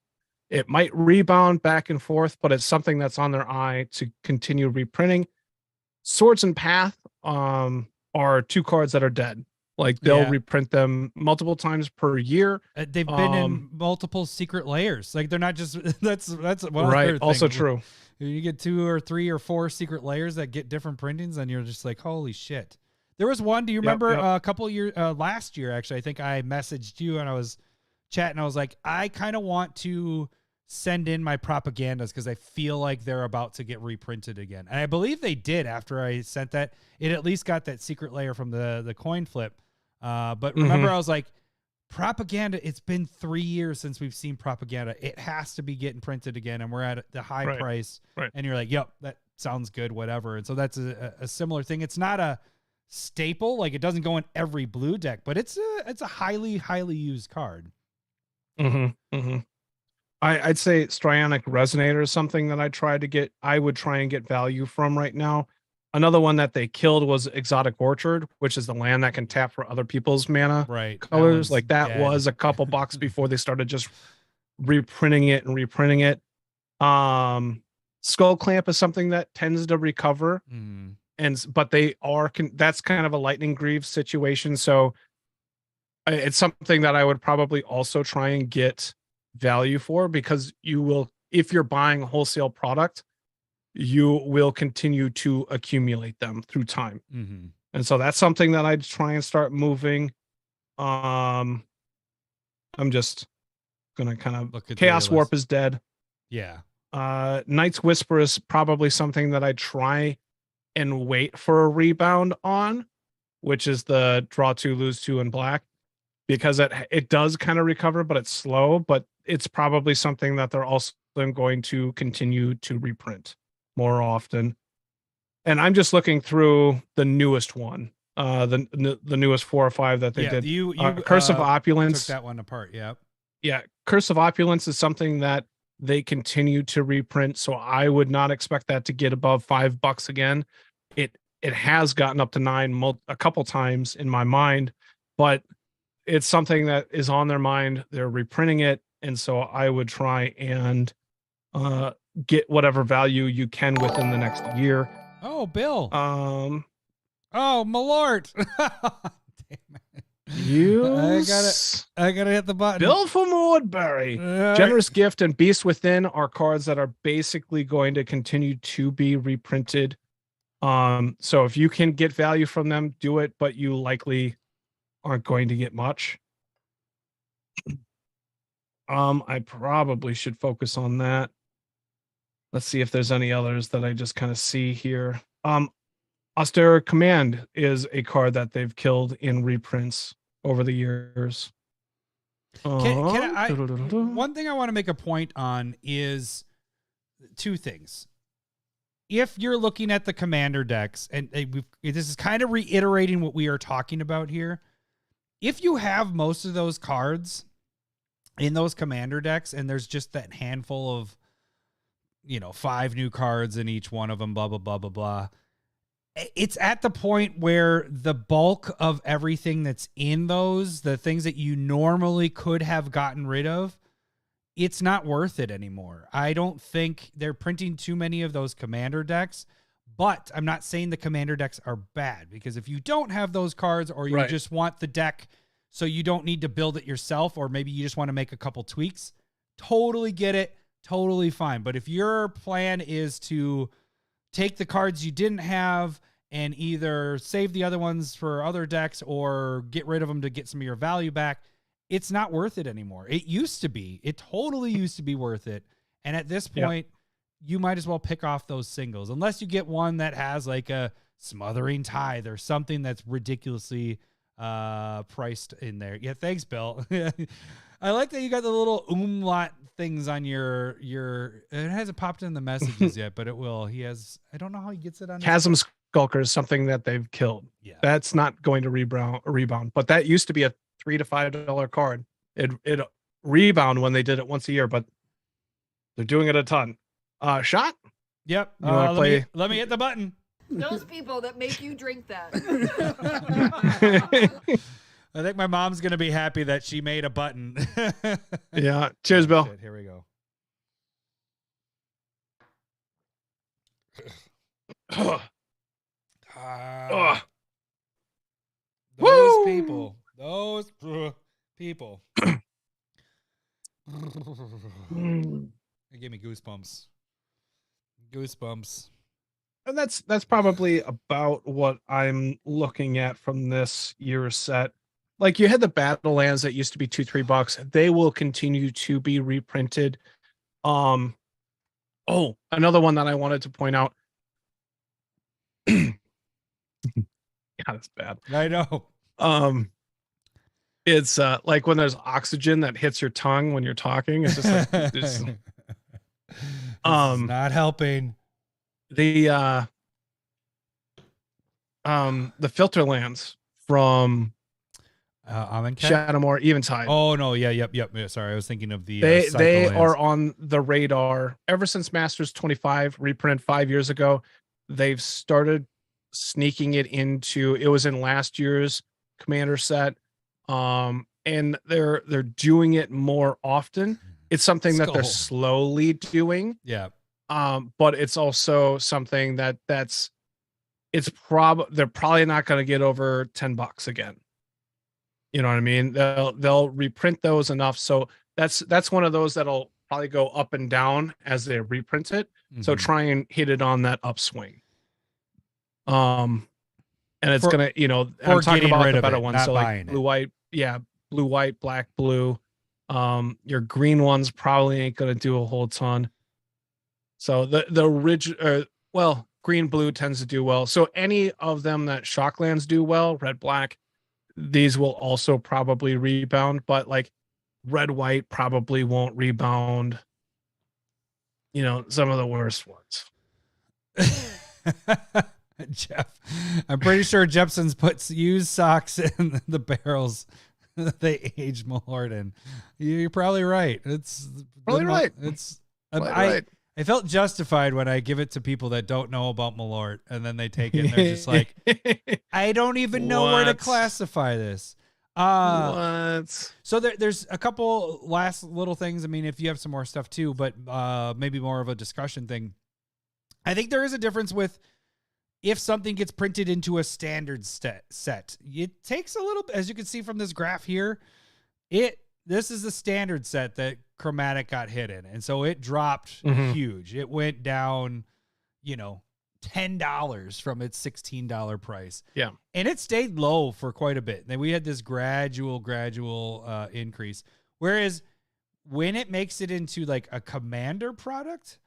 It might rebound back and forth, but it's something that's on their eye to continue reprinting. Swords and Path are 2 cards that are dead. Like they'll reprint them multiple times per year. They've been in multiple secret layers. Like they're not just that's one right. Also true. You get 2 or 3 or 4 secret layers that get different printings, and you're just like, holy shit. There was one. Do you remember a couple years last year? Actually, I think I messaged you and I was chatting. I was like, I kind of want to send in my propagandas because I feel like they're about to get reprinted again. And I believe they did after I sent that. It at least got that secret layer from the coin flip. But remember, I was like, propaganda, it's been 3 years since we've seen propaganda. It has to be getting printed again, and we're at the high price. Right. And you're like, yep, that sounds good, whatever. And so that's a similar thing. It's not a staple, like it doesn't go in every blue deck, but it's a highly used card. I'd say Strionic Resonator is something that I would try and get value from right now. Another one that they killed was Exotic Orchard, which is the land that can tap for other people's mana colors. Like that was a couple bucks before they started just reprinting it. Skull Clamp is something that tends to recover, but that's kind of a Lightning Greaves situation. So it's something that I would probably also try and get value for, because you will, if you're buying a wholesale product, you will continue to accumulate them through time. And so that's something that I'd try and start moving. I'm just gonna kind of look at Chaos Warp is dead. Yeah. Night's Whisper is probably something that I try and wait for a rebound on, which is the draw 2, lose 2 in black, because it does kind of recover, but it's slow. But it's probably something that they're also going to continue to reprint more often. And I'm just looking through the newest one, the newest 4 or 5 that they did. You Curse of Opulence. Took that one apart. Yep. Yeah. Curse of Opulence is something that they continue to reprint. So I would not expect that to get above $5 again. It has gotten up to 9 a couple times in my mind, but it's something that is on their mind. They're reprinting it. And so I would try and get whatever value you can within the next year. Oh, Bill. Oh, Malort. Damn it. I gotta hit the button. Bill from Woodbury. Generous Gift and Beast Within are cards that are basically going to continue to be reprinted. So if you can get value from them, do it, but you likely aren't going to get much. I probably should focus on that. Let's see if there's any others that I just kind of see here. Austere Command is a card that they've killed in reprints over the years. One thing I want to make a point on is 2 things. If you're looking at the commander decks, and this is kind of reiterating what we are talking about here, if you have most of those cards in those commander decks, and there's just that handful of 5 new cards in each one of them, blah, blah, blah, blah, blah. It's at the point where the bulk of everything that's in those, the things that you normally could have gotten rid of, it's not worth it anymore. I don't think they're printing too many of those commander decks, But I'm not saying the commander decks are bad, because if you don't have those cards, or you just want the deck so you don't need to build it yourself, or maybe you just want to make a couple tweaks, totally get it, totally fine. But if your plan is to take the cards you didn't have and either save the other ones for other decks or get rid of them to get some of your value back, it's not worth it anymore. It used to be. It totally used to be worth it. And at this point, you might as well pick off those singles, unless you get one that has like a Smothering Tithe or something that's ridiculously priced in there. Yeah, thanks, Bill. I like that you got the little umlaut things on your it hasn't popped in the messages yet, but it will. He has, I don't know how he gets it on. Chasm Skulker is something that they've killed. Yeah. That's not going to rebound, but that used to be a $3 to $5 card. It rebound when they did it once a year, but they're doing it a ton. Shot? Yep. You want to play? Let me hit the button. Those people that make you drink that. I think my mom's going to be happy that she made a button. Yeah. Cheers, Bill. Shit, here we go. Those people. Those people. It gave me goosebumps. Goosebumps. And that's probably about what I'm looking at from this year's set. Like, you had the battle lands that used to be $2-3. They will continue to be reprinted. Oh, another one that I wanted to point out. God, it's bad. I know. It's like when there's oxygen that hits your tongue when you're talking. It's just like it's not helping. The filter lands from Shadowmoor Eventide. Oh no, yep. Yeah, sorry, I was thinking of the they are on the radar ever since Masters 25 reprint 5 years ago. They've started sneaking it into. It was in last year's Commander set, and they're doing it more often. It's something that they're slowly doing. Yeah. But it's also something they're probably not going to get over $10 again. You know what I mean? They'll reprint those enough. So that's one of those that'll probably go up and down as they reprint it. Mm-hmm. So try and hit it on that upswing. And it's gonna, I'm talking about the better ones. So like blue, white, blue, white, black, blue. Your green ones probably ain't gonna do a whole ton. So the original, green, blue tends to do well. So any of them that Shocklands do well, red, black, these will also probably rebound, but like red, white probably won't rebound. Some of the worst ones. Jeff, I'm pretty sure Jepson's puts used socks in the barrels that they aged Malort in. You're probably right. It's probably right. Right. I felt justified when I give it to people that don't know about Malort, and then they take it and they're just like, I don't even know where to classify this. What? So there's a couple last little things. I mean, if you have some more stuff too, but maybe more of a discussion thing. I think there is a difference with if something gets printed into a standard set. It takes a little bit, as you can see from this graph here. This is the standard set that Chromatic got hit in. And so it dropped huge. It went down, $10 from its $16 price. Yeah. And it stayed low for quite a bit. Then we had this gradual increase. Whereas when it makes it into like a Commander product,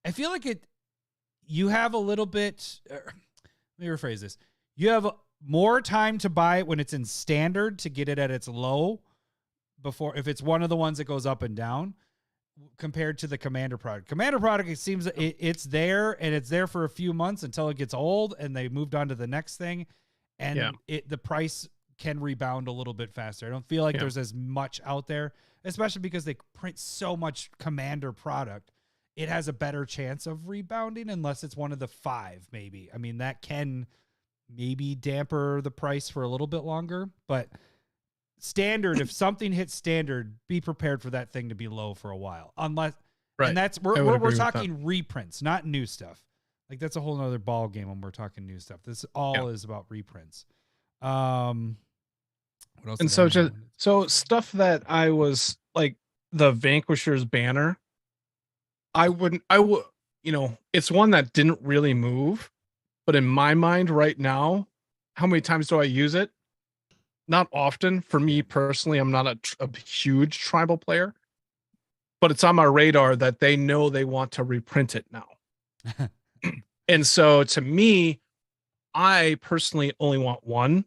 I feel like you have a little bit, let me rephrase this. You have more time to buy it when it's in standard to get it at its low, before, if it's one of the ones that goes up and down, compared to the Commander product. Commander product, it seems it's there, and it's there for a few months until it gets old and they moved on to the next thing, and the price can rebound a little bit faster. I don't feel like there's as much out there, especially because they print so much Commander product. It has a better chance of rebounding unless it's one of the 5, maybe. I mean, that can maybe damper the price for a little bit longer, but standard, if something hits standard, be prepared for that thing to be low for a while. Unless, and that's we're talking reprints, not new stuff. Like that's a whole nother ball game when we're talking new stuff. This all is about reprints. What else? And so stuff that I was like the Vanquisher's banner. I would, it's one that didn't really move, but in my mind right now, how many times do I use it? Not often. For me personally, I'm not a huge tribal player, but it's on my radar that they know they want to reprint it now. And so to me, I personally only want one.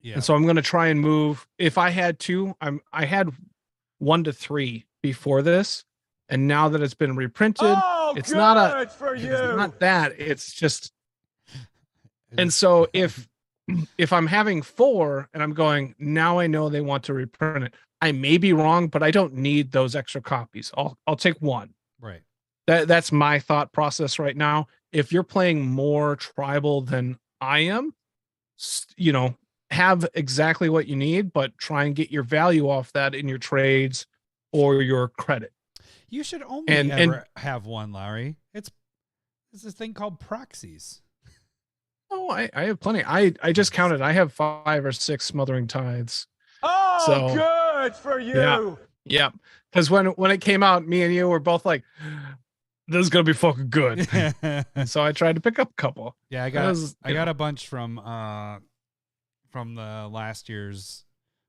Yeah. And so I'm going to try and move. If I had two, I had 1 to 3 before this. And now that it's been reprinted, it's not that. It's just, and so if I'm having 4 and I'm going, now I know they want to reprint it. I may be wrong, but I don't need those extra copies. I'll take 1. Right. That's my thought process right now. If you're playing more tribal than I am, have exactly what you need, but try and get your value off that in your trades or your credit. You should only ever have one, Larry. It's this thing called proxies. Oh, I have plenty. I just counted. I have 5 or 6 Smothering Tides. Oh, so, good for you. Yeah. Because when it came out, me and you were both like, this is gonna be fucking good. So I tried to pick up a couple. Yeah, I got a bunch from the last year's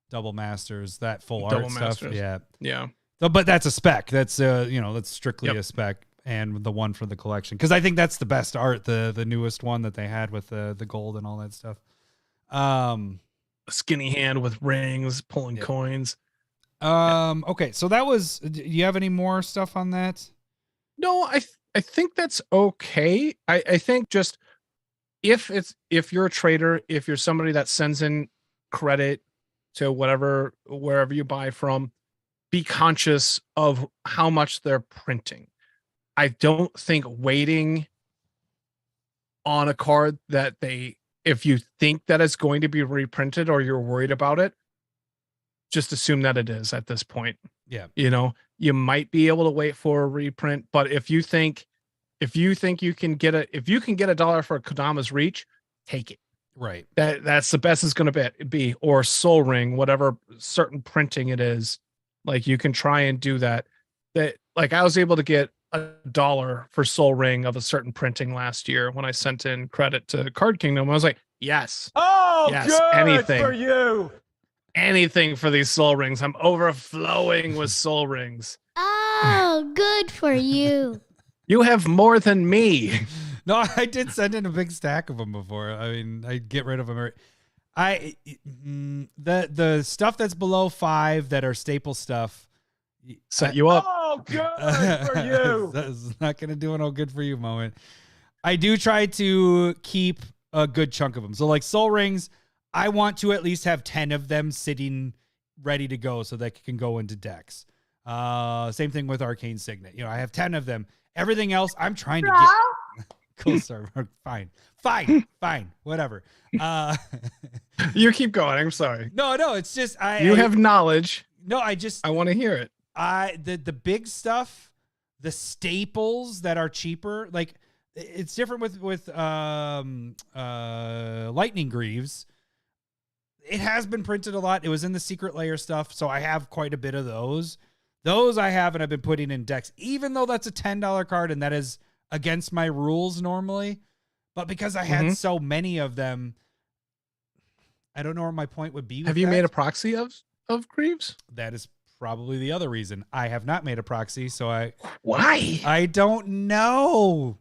Double Masters, that full art stuff. Yeah. Yeah. So, but that's a spec. That's that's strictly a spec, and the one for the collection, because I think that's the best art, the newest one that they had with the gold and all that stuff. A skinny hand with rings pulling coins. Okay, so that was. Do you have any more stuff on that? No, I think that's okay. I think just if you're a trader, if you're somebody that sends in credit to wherever you buy from, be conscious of how much they're printing. I don't think waiting on a card that if you think that it's going to be reprinted or you're worried about it, just assume that it is at this point. Yeah. You might be able to wait for a reprint, but if you think you can get $1 for Kodama's Reach, take it. Right. That's the best it's going to be, or Soul Ring, whatever certain printing it is. Like you can try and do that. Like I was able to get $1 for Soul Ring of a certain printing last year when I sent in credit to Card Kingdom. I was like, yes. Oh, yes, good anything for you. Anything for these Soul Rings. I'm overflowing with Soul Rings. Oh, good for you. You have more than me. No, I did send in a big stack of them before. I mean, I get rid of them. The stuff that's below 5 that are staple stuff set you up. Oh, good for you. That's not going to do no good for you moment. I do try to keep a good chunk of them. So like Soul Rings, I want to at least have 10 of them sitting ready to go so that can go into decks. Same thing with Arcane Signet. I have 10 of them. Everything else, I'm trying to get. Cool, sir. Fine. Whatever. You keep going. I'm sorry. No. It's just you have knowledge. No, I want to hear it. The big stuff, the staples that are cheaper, like it's different with Lightning Greaves. It has been printed a lot. It was in the Secret Layer stuff, so I have quite a bit of those. Those I have, and I've been putting in decks, even though that's a $10 card, and that is against my rules normally. But because I had so many of them, I don't know what my point would be. Have you made a proxy of Greaves? That is probably the other reason. I have not made a proxy, so Why? I don't know.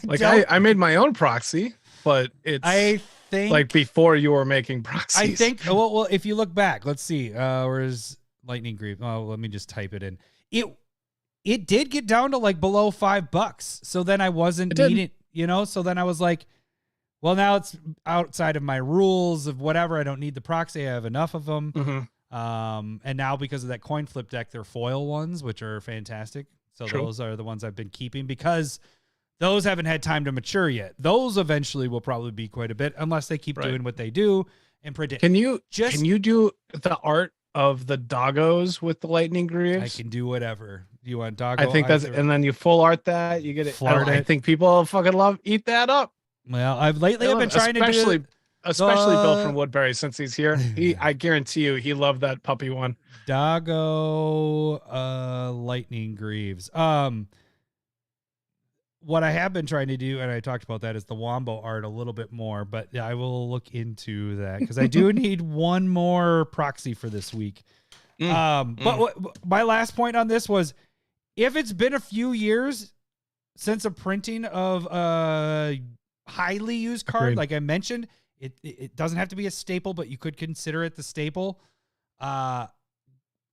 I made my own proxy, but it's I think like before you were making proxies. I think well if you look back, let's see. Where's Lightning Greaves? Oh, let me just type it in. It did get down to like below $5. So then I wasn't needing, so then I was like, well, now it's outside of my rules of whatever. I don't need the proxy. I have enough of them. Mm-hmm. And now because of that coin flip deck, they're foil ones, which are fantastic. So those are the ones I've been keeping because those haven't had time to mature yet. Those eventually will probably be quite a bit unless they keep doing what they do and print it. Can you do the art of the doggos with the lightning greaves. I can do whatever. You want doggo? I think that's, and then you full art that, you get it. I think people fucking eat that up. Well, I've been trying to do especially Bill from Woodbury, since he's here. I guarantee you, he loved that puppy one. Doggo lightning greaves. What I have been trying to do, and I talked about that, is the Wombo art a little bit more, but I will look into that because I do need one more proxy for this week. But my last point on this was, if it's been a few years since a printing of a highly used card, Agreed. like I mentioned, it doesn't have to be a staple, but you could consider it the staple.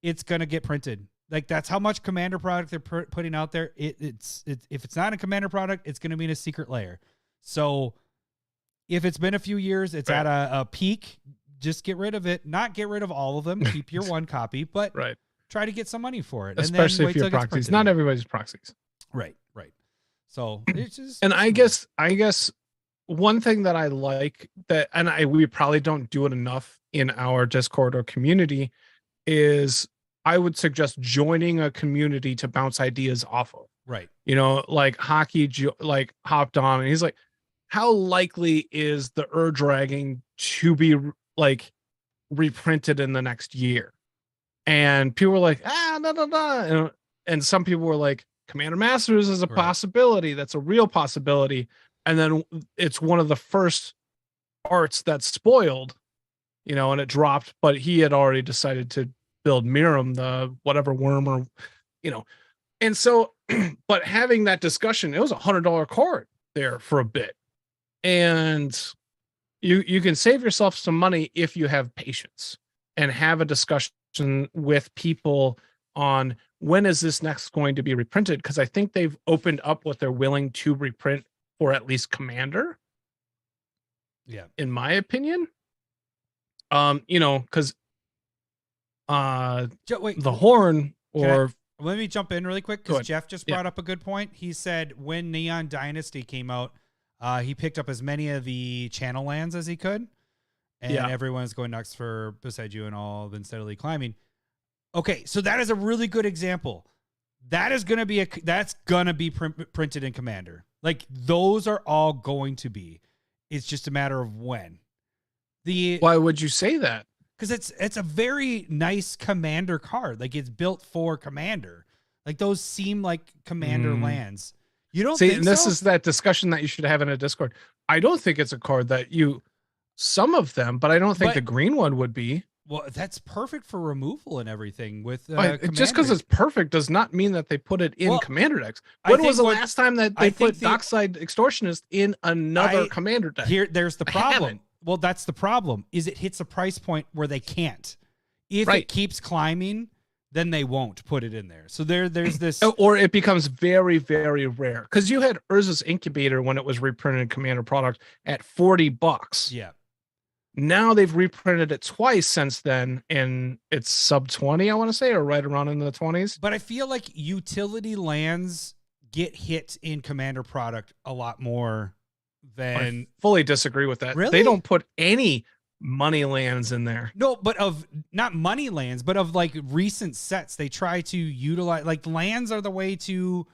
It's going to get printed. Like, that's how much Commander product they're putting out there. If it's not a Commander product, it's going to be in a secret layer. So if it's been a few years, it's at a peak, just get rid of it. Not get rid of all of them. Keep your one copy, but try to get some money for it. Especially and then if you're proxies. Not everybody's proxies. Right. So it's just... And I guess one thing that I like that, and we probably don't do it enough in our Discord or community, is I would suggest joining a community to bounce ideas off of. Right. You know, like Hockey, like hopped on and he's like, how likely is the Dragging to be like reprinted in the next year? And people were like, and some people were like, Commander Masters is a possibility. That's a real possibility. And then it's one of the first arts that's spoiled, you know, and it dropped, but he had already decided to build Miram, the whatever worm, or, you know. And so, but having that discussion, it was $100 card there for a bit. And you can save yourself some money if you have patience and have a discussion with people on when is this next going to be reprinted, because I think they've opened up what they're willing to reprint for at least Commander. Yeah, in my opinion. You know, because the Horn, or let me jump in really quick, because Jeff just brought up a good point. He said when Neon Dynasty came out, he picked up as many of the channel lands as he could, and everyone's going nuts for Beside You and all, then steadily climbing. Okay, so that is a really good example. That is going to be printed in Commander. Like, those are all going to be. It's just a matter of when. Why would you say that? Because it's a very nice Commander card. Like, it's built for Commander. Like, those seem like Commander lands. You don't think and this is that discussion that you should have in a Discord. I don't think it's a card that some of them, but I don't think the green one would be. Well, that's perfect for removal and everything with just because it's perfect does not mean that they put it in Commander decks. When was the last time that they put Dockside Extortionist in another Commander deck? There's the problem. Well, that's the problem, is it hits a price point where they can't. If it keeps climbing, then they won't put it in there. So there's this... Or it becomes very, very rare. Because you had Urza's Incubator when it was reprinted in Commander product at $40. Yeah. Now they've reprinted it twice since then, and it's sub 20, I want to say, or right around in the 20s. But I feel like utility lands get hit in Commander product a lot more than... I fully disagree with that. Really? They don't put any money lands in there. No, but not money lands, but of like recent sets, they try to utilize, like, lands are the way to...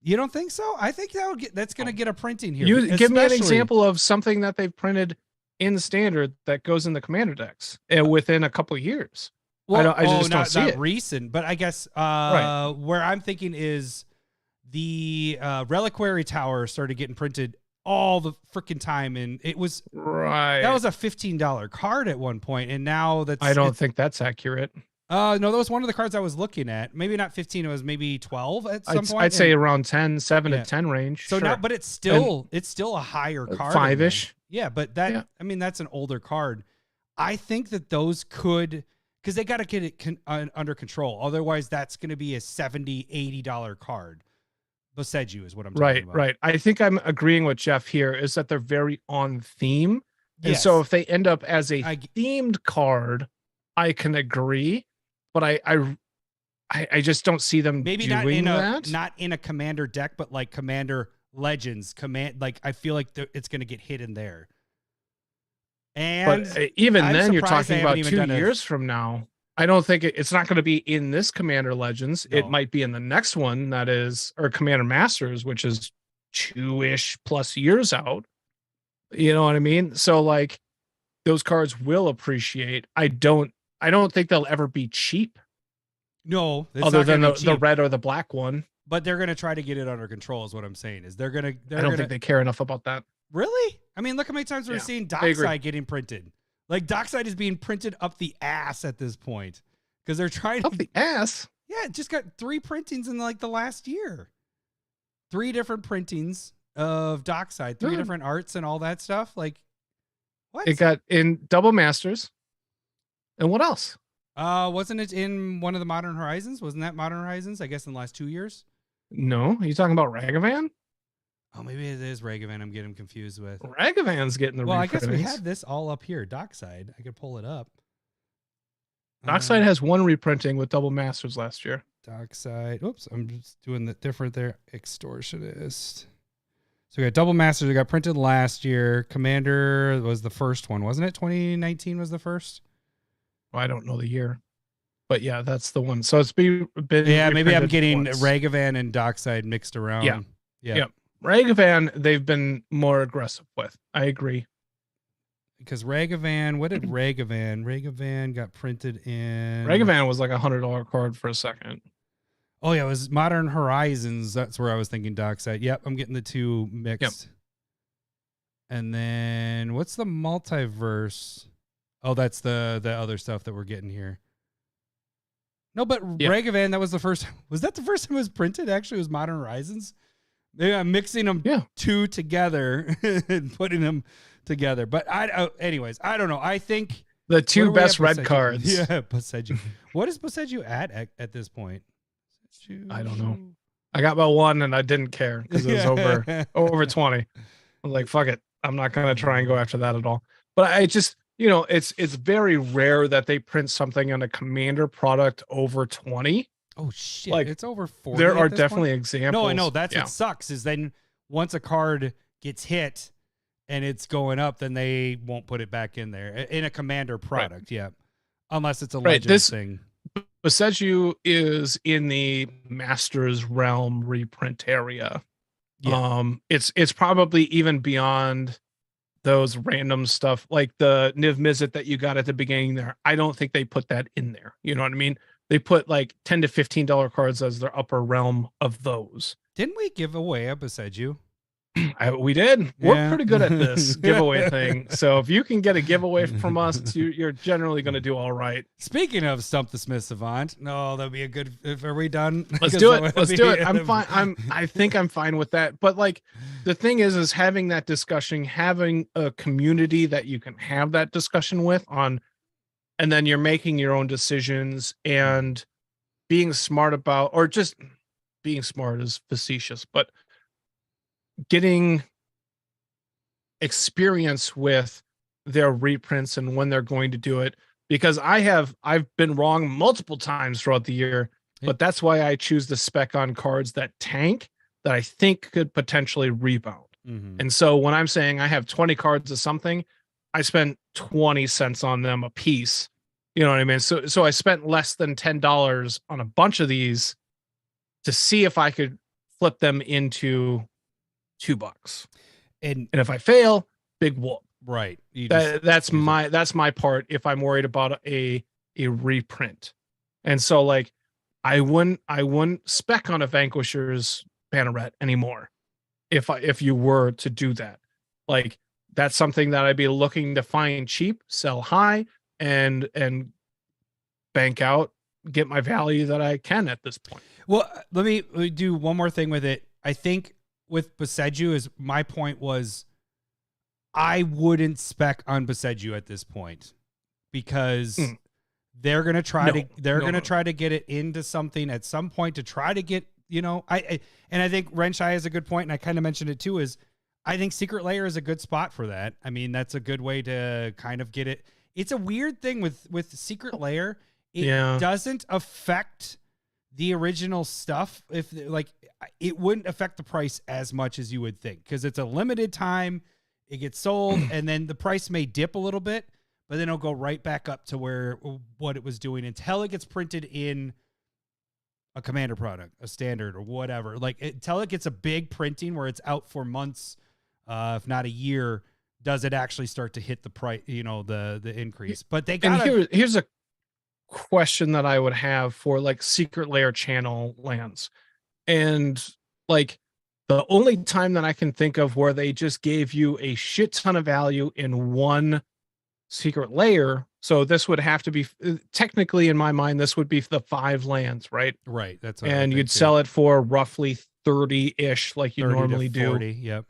You don't think so? I think that's going to get a printing here. You give me an example of something that they've printed in the Standard that goes in the Commander decks within a couple of years. Well, I just don't see not it. Recent, but I guess where I'm thinking is the Reliquary Tower started getting printed all the freaking time, and it was that was a $15 card at one point, and now I don't think that's accurate. No, that was one of the cards I was looking at. Maybe not 15, it was maybe 12 at some point. I'd say around 10, 7 to 10 range. So now, but it's still a higher card. 5-ish. Yeah, but I mean, that's an older card. I think that those could, because they got to get it under control. Otherwise, that's going to be a $70, $80 card. Beside You is what I'm talking about. Right. I think I'm agreeing with Jeff here, is that they're very on theme. And so if they end up as a themed card, I can agree. But I just don't see them doing that. Not in a Commander deck, but like Commander Legends, like I feel like it's going to get hit in there. And but even then, you're talking about 2 years from now. I don't think it's not going to be in this Commander Legends. No. It might be in the next one or Commander Masters, which is 2-ish plus years out. You know what I mean? So like those cards will appreciate. I don't think they'll ever be cheap. No, other than the red or the black one. But they're going to try to get it under control is what I'm saying. Is I don't think they care enough about that. Really? I mean, look how many times we're seeing Dockside getting printed. Like Dockside is being printed up the ass at this point because they're trying up the ass. Yeah, it just got 3 printings in like the last year. 3 different printings of Dockside, 3 different arts and all that stuff. Like what? It got in Double Masters. And what else? Wasn't it in one of the Modern Horizons? Wasn't that Modern Horizons? I guess in the last 2 years. No, are you talking about Ragavan? Oh, maybe it is Ragavan. I'm getting confused with. Ragavan's getting the. Well, I guess we have this all up here. Dockside. I could pull it up. Dockside has 1 reprinting with Double Masters last year. Dockside. Oops, I'm just doing the different there. Extortionist. So we got Double Masters. We got printed last year. Commander was the first one, wasn't it? 2019 was the first. Well, I don't know the year, but yeah, that's the one. So it's been yeah. Maybe I'm getting Ragavan and Dockside mixed around. Yeah. Ragavan, they've been more aggressive with. I agree. Because Ragavan, what did Ragavan? Ragavan got printed in. Ragavan was like $100 card for a second. Oh yeah, it was Modern Horizons. That's where I was thinking Dockside. Yep, I'm getting the 2 mixed. Yep. And then what's the multiverse? Oh, that's the other stuff that we're getting here. No, but Ragavan, that was the first. Was that the first time it was printed? Actually, it was Modern Horizons. Maybe I'm mixing them 2 together and putting them together. But anyways, I don't know. I think the 2 best red cards. Yeah, Boseiju. What is Boseiju at this point? I don't know. I got about 1 and I didn't care because it was over 20. I was like, fuck it. I'm not gonna try and go after that at all. But I just. It's very rare that they print something on a Commander product over 20. Oh shit! Like it's over 40. There are definitely examples. No, I know that's what sucks. Is then once a card gets hit and it's going up, then they won't put it back in there in a Commander product. Right. Yeah, unless it's a legend thing. Boseiju is in the Masters Realm reprint area. Yeah. It's probably even beyond those random stuff like the Niv Mizzet that you got at the beginning there. I don't think they put that in there. You know what I mean? They put like $10 to $15 cards as their upper realm of those. Didn't we give away a Boseiju? We did. We're pretty good at this giveaway thing. So if you can get a giveaway from us, you're generally going to do all right. Speaking of Stump the Smith Savant, no, that'd be a good. Are we done? Let's do it. Let's do it. I'm fine. I think I'm fine with that. But like the thing is having that discussion, having a community that you can have that discussion with on, and then you're making your own decisions and being smart about, or just being smart is facetious, but getting experience with their reprints and when they're going to do it, because I've been wrong multiple times throughout the year, but that's why I choose the spec on cards that tank that I think could potentially rebound. Mm-hmm. And so when I'm saying I have 20 cards of something, I spent 20 cents on them a piece. You know what I mean? So I spent less than $10 on a bunch of these to see if I could flip them into $2. And if I fail, big whoop. Right. That's my part if I'm worried about a reprint. And so like I wouldn't spec on a Vanquisher's Banneret anymore if you were to do that. Like that's something that I'd be looking to find cheap, sell high, and bank out, get my value that I can at this point. Well, let me do one more thing with it. I think with Boseiju is my point was I wouldn't spec on Boseiju at this point because they're going to try to get it into something at some point to try to get, and I think Renshai has a good point. And I kind of mentioned it too, is I think Secret Lair is a good spot for that. I mean, that's a good way to kind of get it. It's a weird thing with Secret Lair. It doesn't affect the original stuff. If like it wouldn't affect the price as much as you would think because it's a limited time. It gets sold and then the price may dip a little bit, but then it'll go right back up to what it was doing until it gets printed in a Commander product, a standard or whatever. Like until it gets a big printing where it's out for months, if not a year, does it actually start to hit the price, the increase. But they got here's a question that I would have for like secret layer channel lands. And like the only time that I can think of where they just gave you a shit ton of value in one secret layer. So this would have to be technically in my mind, this would be the 5 lands, right? Right. That's and you'd sell it for roughly 30-ish, like you normally 40, do. Yep.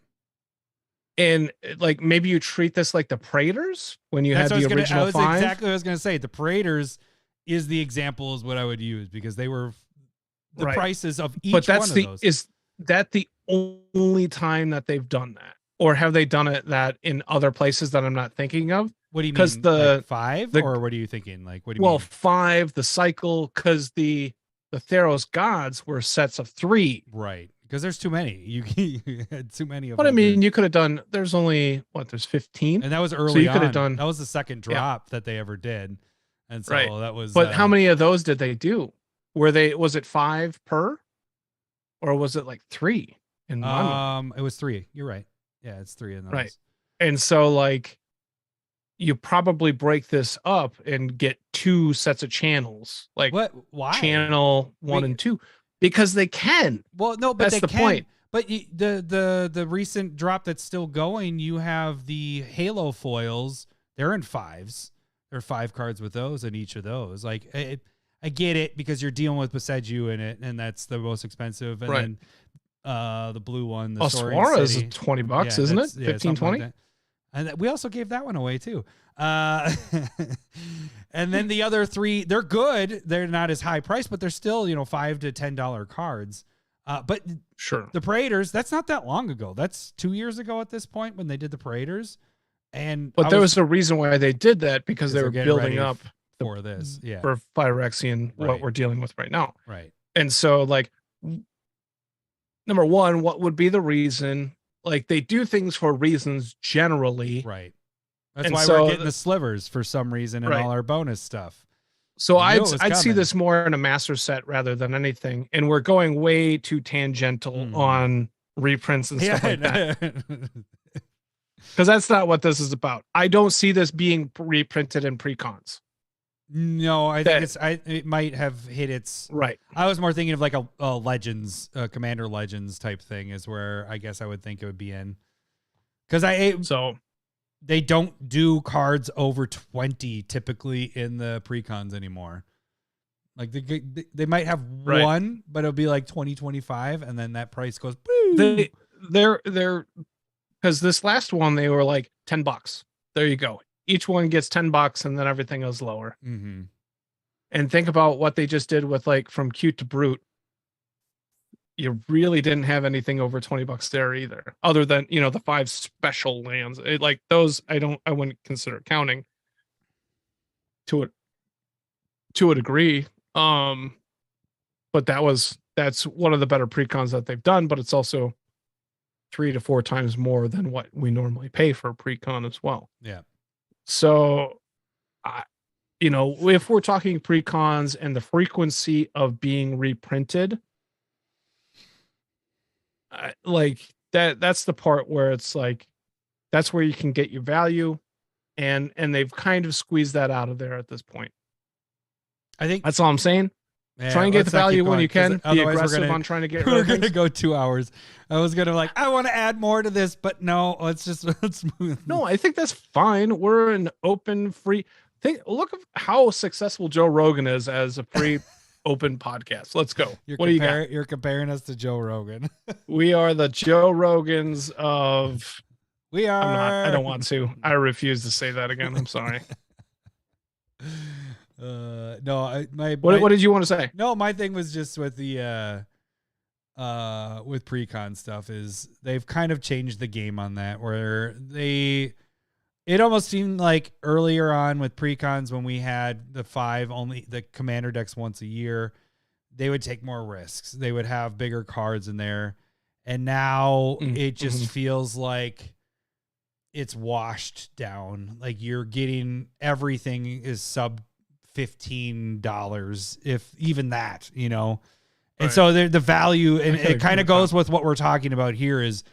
And like maybe you treat this like the Praetors when you had the original 5. Exactly what I was going to say. The Praetors is the example is what I would use because they were the prices of each one of those. Is that the only time that they've done that? Or have they done that in other places that I'm not thinking of? What do you mean? Because the 5 or what are you thinking? Like, what do you mean? 5, the cycle, because the Theros gods were sets of 3. Right. Because there's too many. You had too many of them. But I mean, you could have done, there's only, there's 15? And that was early so you on. Could have done, that was the second drop that they ever did. And so that was. But how many of those did they do? Was it 5 per? Or was it like 3? In it was 3. You're right. Yeah, it's 3 in those. Right. And so like you probably break this up and get 2 sets of channels. Like what? Why? Channel 1 and 2. Because they can. Well, no, but that's the point. But the recent drop that's still going, you have the Halo foils. They're in 5s. There are 5 cards with those in each of those. Like I get it because you're dealing with Beseju in it, and that's the most expensive. And then the blue one, the Swara is $20, isn't it? 15, 20. Like and we also gave that one away too. And then the other 3, they're good. They're not as high priced, but they're still, $5 to $10 cards. But sure, the Praetors, that's not that long ago. That's 2 years ago at this point when they did the Praetors. But there was a reason why they did that because they were building up for this, for Phyrexian, what we're dealing with right now. Right. And so like, number one, what would be the reason? Like they do things for reasons generally. Right. That's why we're getting the slivers for some reason and all our bonus stuff. So I'd see this more in a master set rather than anything. And we're going way too tangential on reprints and stuff like that. Because that's not what this is about. I don't see this being reprinted in Precons. No, I think it might have hit its right. I was more thinking of like a Legends, Commander Legends type thing is where I guess I would think it would be in. Because they don't do cards over 20 typically in the Precons anymore. Like they might have one, but it'll be like 2025, and then that price goes. Boom. They're because this last one they were like $10. There you go. Each one gets $10, and then everything goes lower. Mm-hmm. And think about what they just did with like from Cute to Brute. You really didn't have anything over $20 there either, other than the 5 special lands. Like those, I wouldn't consider counting to a degree. But that's one of the better Precons that they've done, but it's also 3 to 4 times more than what we normally pay for a Precon as well. Yeah. So, if we're talking Precons and the frequency of being reprinted, like that's the part where it's like, that's where you can get your value. And they've kind of squeezed that out of there at this point. I think that's all I'm saying. Yeah, try and get the value when you can. Be aggressive on trying to get. We're gonna go 2 hours. I was gonna I want to add more to this, but no. Let's move. No, I think that's fine. We're an open, free. Look at how successful Joe Rogan is as a free, open podcast. Let's go. What do you got? You're comparing us to Joe Rogan. We are the Joe Rogans of. We are. I'm not. I don't want to. I refuse to say that again. I'm sorry. No, what did you want to say? No, my thing was just with the with Precon stuff is they've kind of changed the game on that where it almost seemed like earlier on with Precons when we had the commander decks once a year, they would take more risks. They would have bigger cards in there. And now it just feels like it's washed down. Like you're getting everything is sub $15, if even that, you know. And Right. so the value, and it kind of goes with what we're talking about here, is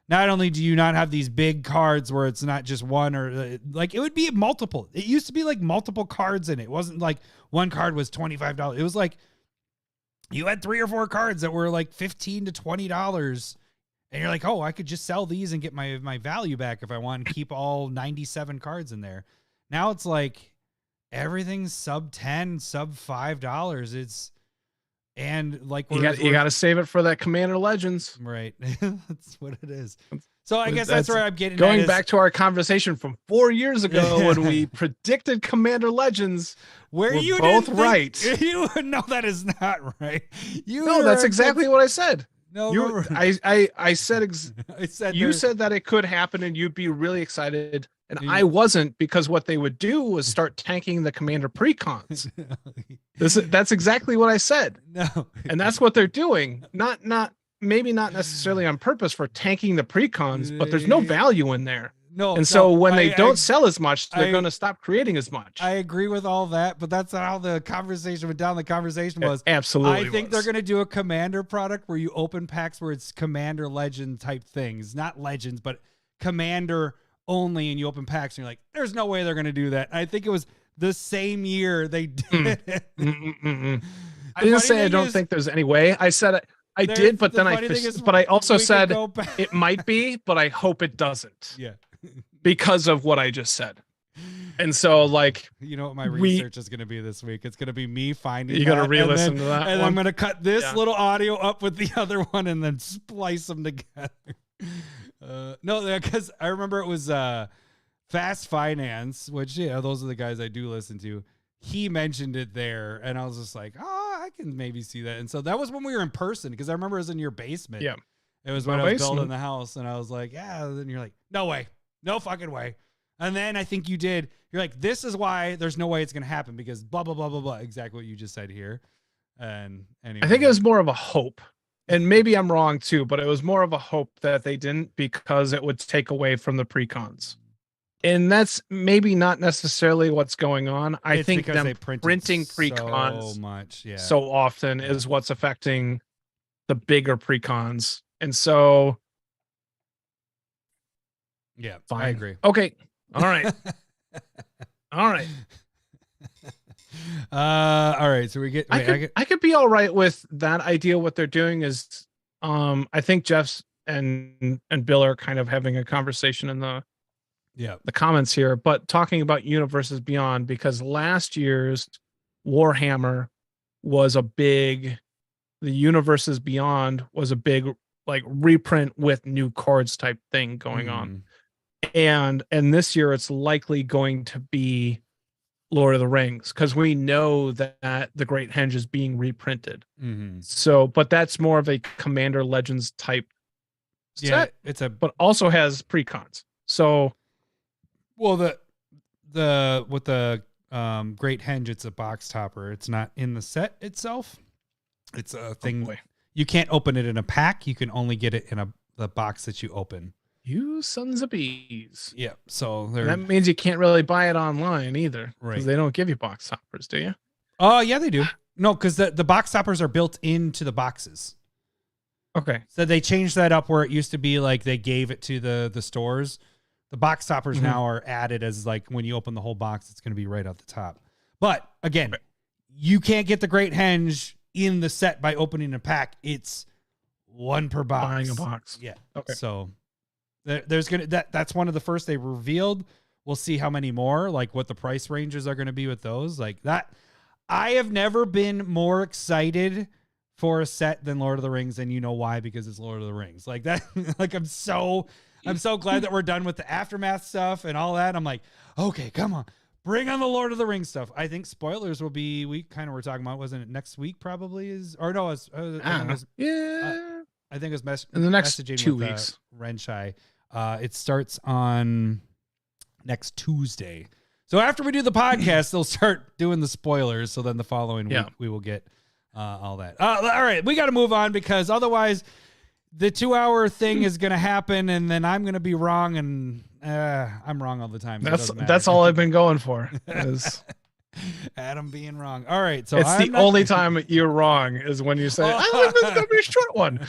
not only do you not have these big cards where it's not just one, or like it would be multiple. It used to be like multiple cards in it. It wasn't like one card was $25. It was like you had 3 or 4 cards that were like $15 to $20. And you're like, oh, I could just sell these and get my value back if I want to keep all 97 cards in there. Now it's like everything's sub 10, sub $5. It's, and like you got to save it for that Commander Legends. Right. That's what it is. So I guess that's where I'm getting going back to our conversation from 4 years ago when we predicted Commander Legends. Where you both right. You no, that is not right. No, that's exactly what I said. No, I said I said you said that it could happen and you'd be really excited, and I wasn't, because what they would do was start tanking the Commander Precons. That's exactly what I said. No, and that's what they're doing. Maybe not necessarily on purpose for tanking the Precons, but there's no value in there. No, and so when they don't sell as much, they're going to stop creating as much. I agree with all that, but that's not how the conversation went down. The conversation was absolutely. I think they're going to do a Commander product where you open packs where it's Commander Legend type things, not Legends, but Commander only, and you open packs and you're like, there's no way they're going to do that. I think it was the same year they did it. I didn't say I don't think there's any way. I said I did, but then I also said it might be, but I hope it doesn't. Yeah. Because of what I just said. And so, like, you know what my research is going to be this week? It's going to to be me finding. You got to re-listen to that. And I'm going to cut this little audio up with the other one and then splice them together. No, because I remember it was Fast Finance, which, yeah, those are the guys I do listen to. He mentioned it there, and I was just like, oh, I can maybe see that. And so that was when we were in person, because I remember it was in your basement. Yeah. It was when I was building the house, and I was like, yeah. And then you're like, no way. No fucking way. And then I think you did. You're like, this is why there's no way it's going to happen, because blah, blah, blah, blah, blah. Exactly what you just said here. And anyway. I think it was more of a hope. And maybe I'm wrong too, but it was more of a hope that they didn't, because it would take away from the Precons. And that's maybe not necessarily what's going on. I think them printing Precons so much, so often is what's affecting the bigger Precons. And so, yeah, fine. I agree. Okay. All right. All right. All right. So we get. I could be all right with that idea. What they're doing is, I think Jeff's and Bill are kind of having a conversation in the comments here, but talking about Universes Beyond, because last year's Warhammer was the Universes Beyond was a big like reprint with new cards type thing going on. And this year it's likely going to be Lord of the Rings, because we know that the Great Henge is being reprinted. So, but that's more of a Commander Legends type set. But also has Precons. So, well, with the Great Henge, it's a box topper. It's not in the set itself. It's a thing. You can't open it in a pack. You can only get it in the box that you open. You sons of bees. Yeah. So that means you can't really buy it online either. Right. Because they don't give you box toppers, do you? Oh, yeah, they do. No, because the box toppers are built into the boxes. Okay. So they changed that up where it used to be like they gave it to the stores. The box toppers now are added as like when you open the whole box, it's going to be right at the top. But again, you can't get the Great Henge in the set by opening a pack. It's one per box. Buying a box. Yeah. Okay. So there's that's one of the first they revealed. We'll see how many more, like what the price ranges are going to be with those. Like that, I have never been more excited for a set than Lord of the Rings, and you know why? Because it's Lord of the Rings. Like that. Like I'm so glad that we're done with the aftermath stuff and all that. I'm like, okay, come on, bring on the Lord of the Rings stuff. I think spoilers will be. We kind of were talking about, wasn't it next week? Probably is, or no? I think it was in the next 2 weeks. Renshai. It starts on next Tuesday. So after we do the podcast, they'll start doing the spoilers. So then the following week we will get all that. All right, we got to move on, because otherwise the 2 hour thing is going to happen, and then I'm going to be wrong, and I'm wrong all the time. So that's all I've been going for. Is Adam being wrong. All right, so it's the only time you're wrong is when you say, "I think this is gonna be a short one."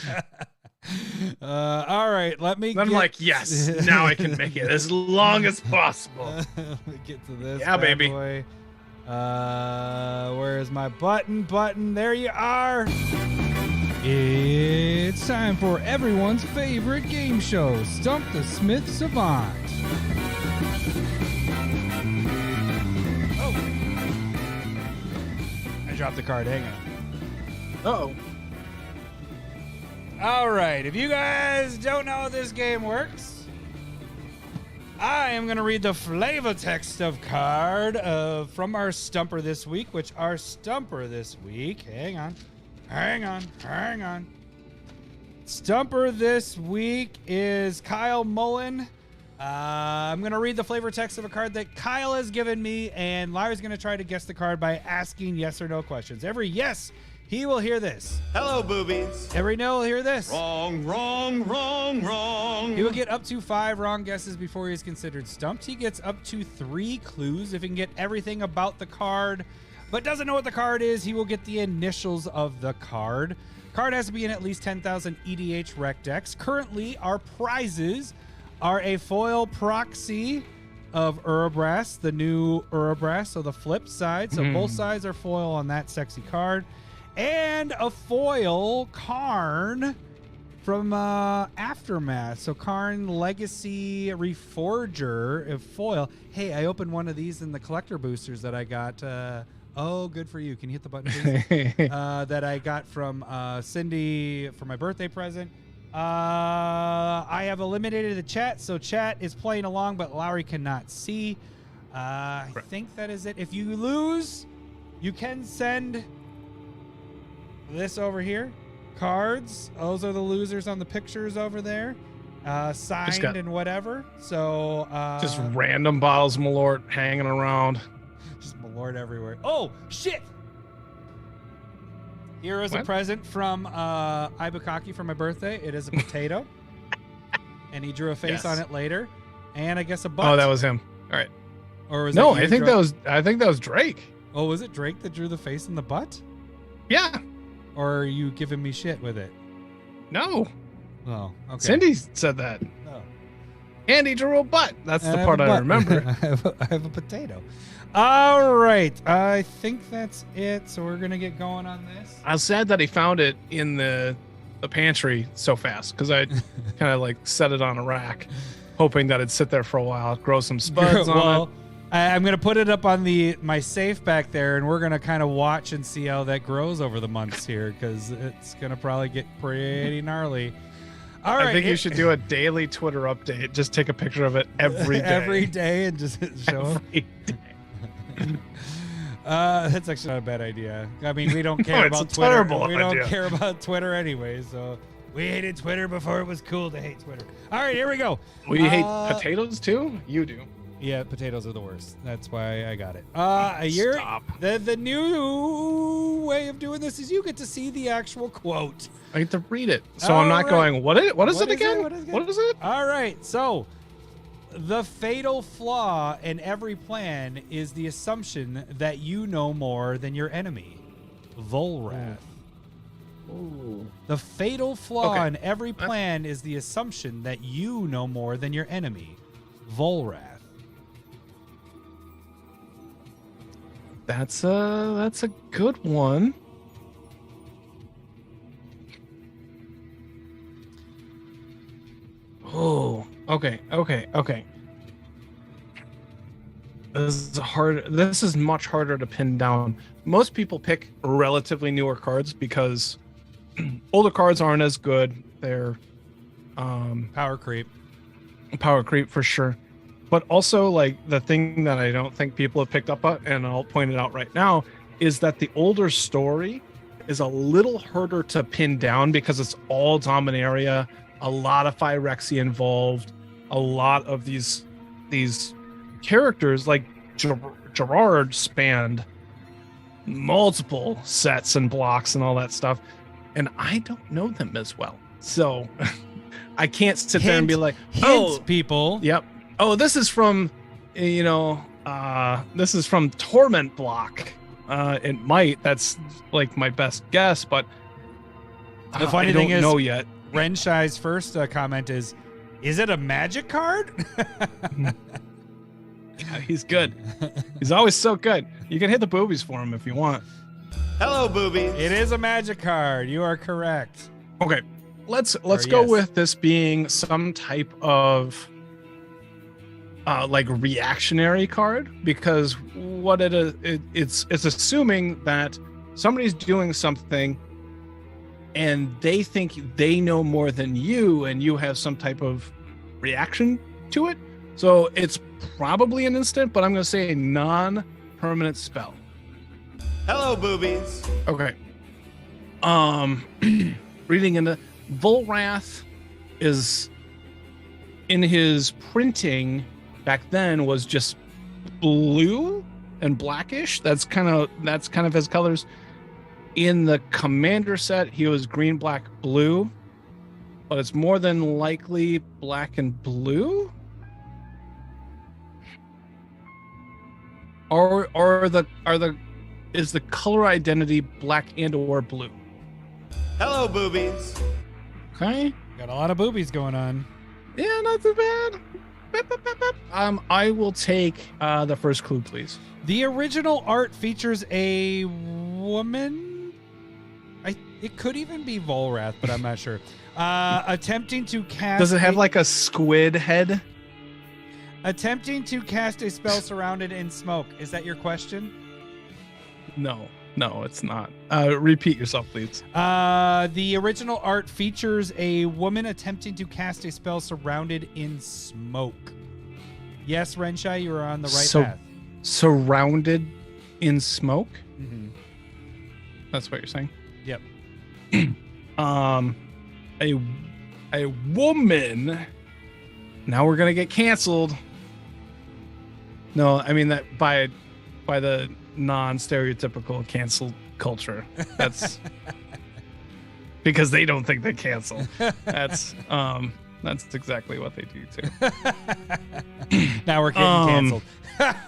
All right, let me. I'm like, yes, now I can make it as long as possible. Let me get to this. Yeah, baby. Boy. Where is my button? There you are. It's time for everyone's favorite game show, Stump the Smith Savant. Oh. I dropped the card. Hang on. Uh-oh. All right. If you guys don't know how this game works, I am going to read the flavor text of card from our Stumper this week, which our Stumper this week, hang on. Stumper this week is Kyle Mullen. I'm going to read the flavor text of a card that Kyle has given me, and Larry's going to try to guess the card by asking yes or no questions. Every yes, he will hear this. Hello, boobies. Every no will hear this. Wrong. He will get up to 5 wrong guesses before he is considered stumped. He gets up to 3 clues. If he can get everything about the card but doesn't know what the card is, he will get the initials of the card. Card has to be in at least 10,000 EDH rec decks. Currently, our prizes are a foil proxy of Urabras, the new Urabras, so the flip side. So both sides are foil on that sexy card. And a foil Karn from Aftermath. So Karn Legacy Reforger of foil. Hey, I opened one of these in the collector boosters that I got. Oh, good for you. Can you hit the button, please? That I got from Cindy for my birthday present. I have eliminated the chat, so chat is playing along, but Lowry cannot see. I think that is it. If you lose, you can send this over here. Cards. Those are the losers on the pictures over there. Signed and whatever. So just random bottles of Malort hanging around. Just Malort everywhere. Oh, shit! Here is a present from Ibukaki for my birthday. It is a potato. And he drew a face on it later. And I guess a butt. Oh, that was him. All right. Or was I think that was Drake. Oh, was it Drake that drew the face in the butt? Yeah. Or are you giving me shit with it? No. Oh, okay. Cindy said that. Oh. And he drew a butt. That's the part I remember. I have a potato. All right. I think that's it. So we're going to get going on this. I was sad that he found it in the pantry so fast because I kind of like set it on a rack, hoping that it'd sit there for a while, grow some spuds on it. I'm going to put it up on my safe back there, and we're going to kind of watch and see how that grows over the months here because it's going to probably get pretty gnarly. All right. I think you should do a daily Twitter update. Just take a picture of it every day. Every day and just show every day. That's actually not a bad idea. I mean, we don't care about Twitter. We don't care about Twitter anyway, so we hated Twitter before it was cool to hate Twitter. All right, here we go. Well, you hate potatoes too? You do. Yeah, potatoes are the worst. That's why I got it. Stop. The new way of doing this is you get to see the actual quote. I get to read it. So I'm not going, what is it again? What is it? All right, so the fatal flaw in every plan is the assumption that you know more than your enemy. Volrath. Ooh. The fatal flaw in every plan is the assumption that you know more than your enemy. Volrath. That's a good one. Oh, okay. This is much harder to pin down. Most people pick relatively newer cards because older cards aren't as good. They're power creep for sure. But also, like, the thing that I don't think people have picked up on, and I'll point it out right now, is that the older story is a little harder to pin down because it's all Dominaria, a lot of Phyrexia involved, a lot of these characters, like Gerard, spanned multiple sets and blocks and all that stuff, and I don't know them as well. So I can't sit there and be like, people. Yep. Oh, this is from, this is from Torment Block. It might. That's like my best guess, but the funny thing is, know yet. Renshai's first comment is it a magic card? Yeah, he's good. He's always so good. You can hit the boobies for him if you want. Hello, boobies. It is a magic card. You are correct. Okay, let's go with this being some type of like reactionary card, because what it's assuming that somebody's doing something and they think they know more than you, and you have some type of reaction to it. So it's probably an instant, but I'm going to say a non-permanent spell. Hello, boobies. Okay. Reading into Volrath is in his printing back then was just blue and blackish. That's kind of his colors. In the commander set, he was green, black, blue, but it's more than likely black and blue. Is the color identity black and or blue? Hello, boobies. Okay. Got a lot of boobies going on. Yeah, not too bad. I will take the first clue, please. The original art features a woman. It could even be Volrath, but I'm not sure. Attempting to cast. Does it have like a squid head? Attempting to cast a spell surrounded in smoke. Is that your question? No, it's not. Repeat yourself, please. The original art features a woman attempting to cast a spell surrounded in smoke. Yes, Renshai, you are on the right path. Surrounded in smoke? Mm-hmm. That's what you're saying? Yep. A woman. Now we're gonna get canceled. No, I mean that by the non-stereotypical cancel culture. That's because they don't think they cancel. That's exactly what they do too. Now we're getting canceled.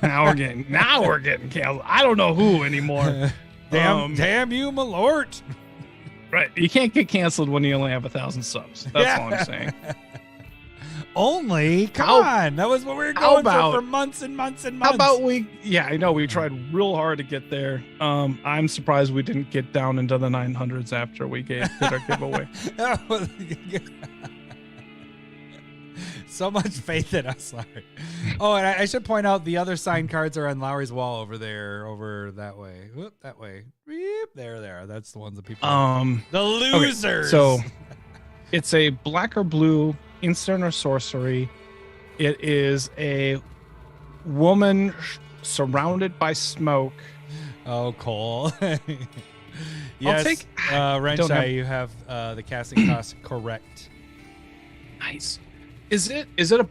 now we're getting canceled. I don't know who anymore. Damn you, my lord. Right. You can't get canceled when you only have 1,000 subs. That's all I'm saying. Only? Come on. That was what we were going for months and months and months. How about I know we tried real hard to get there. I'm surprised we didn't get down into the 900s after we did our giveaway. So much faith in us, Larry. Oh, and I should point out the other signed cards are on Lowry's wall over there, over that way. Whoop, that way. Beep, there. That's the ones that people. The losers. Okay, so it's a black or blue instant or sorcery. It is a woman surrounded by smoke. Oh, Cole. Yes, I'll take. Renshai, you have the casting cost correct. Nice. Is it a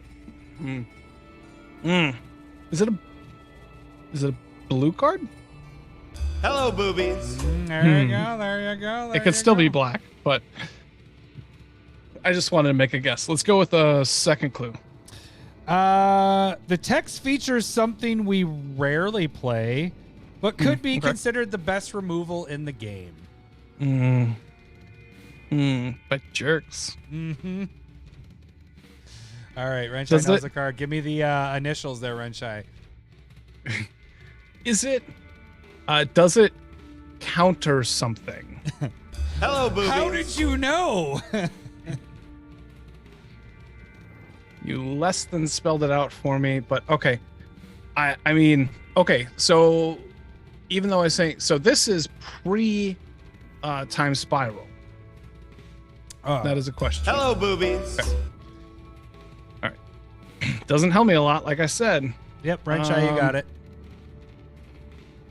blue card? Hello, boobies. There you go. It could still be black, but I just wanted to make a guess. Let's go with a second clue. The text features something we rarely play, but could be considered the best removal in the game. But jerks. Mm-hmm. All right, Renshai knows the card. Give me the initials there, Renshai. Is it? Does it counter something? Hello, boobies. How did you know? You less than spelled it out for me, but okay. I mean, okay. So even though I say so, this is pre time spiral. That is a question. Hello, boobies. Okay. All right. Doesn't help me a lot, like I said. Yep, Renshai, you got it.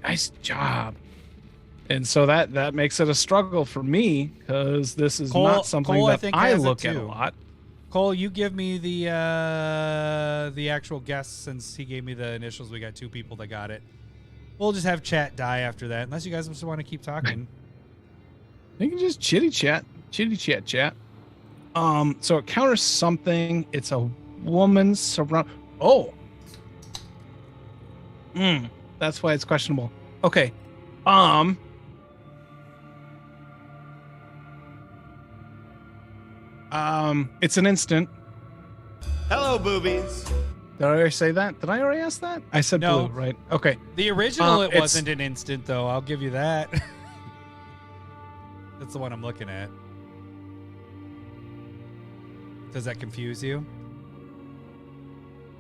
Nice job. And so that makes it a struggle for me, because this is not something that I look at a lot. Cole, you give me the actual guess, since he gave me the initials. We got two people that got it. We'll just have chat die after that, unless you guys just want to keep talking. You can just chitty chat. So it counters something. It's a woman surround. Oh. That's why it's questionable. Okay. It's an instant. Hello, boobies. Did I already say that? Did I already ask that? I said No. blue, right? Okay. The original, it it's- wasn't an instant, though. I'll give you that. That's the one I'm looking at. Does that confuse you?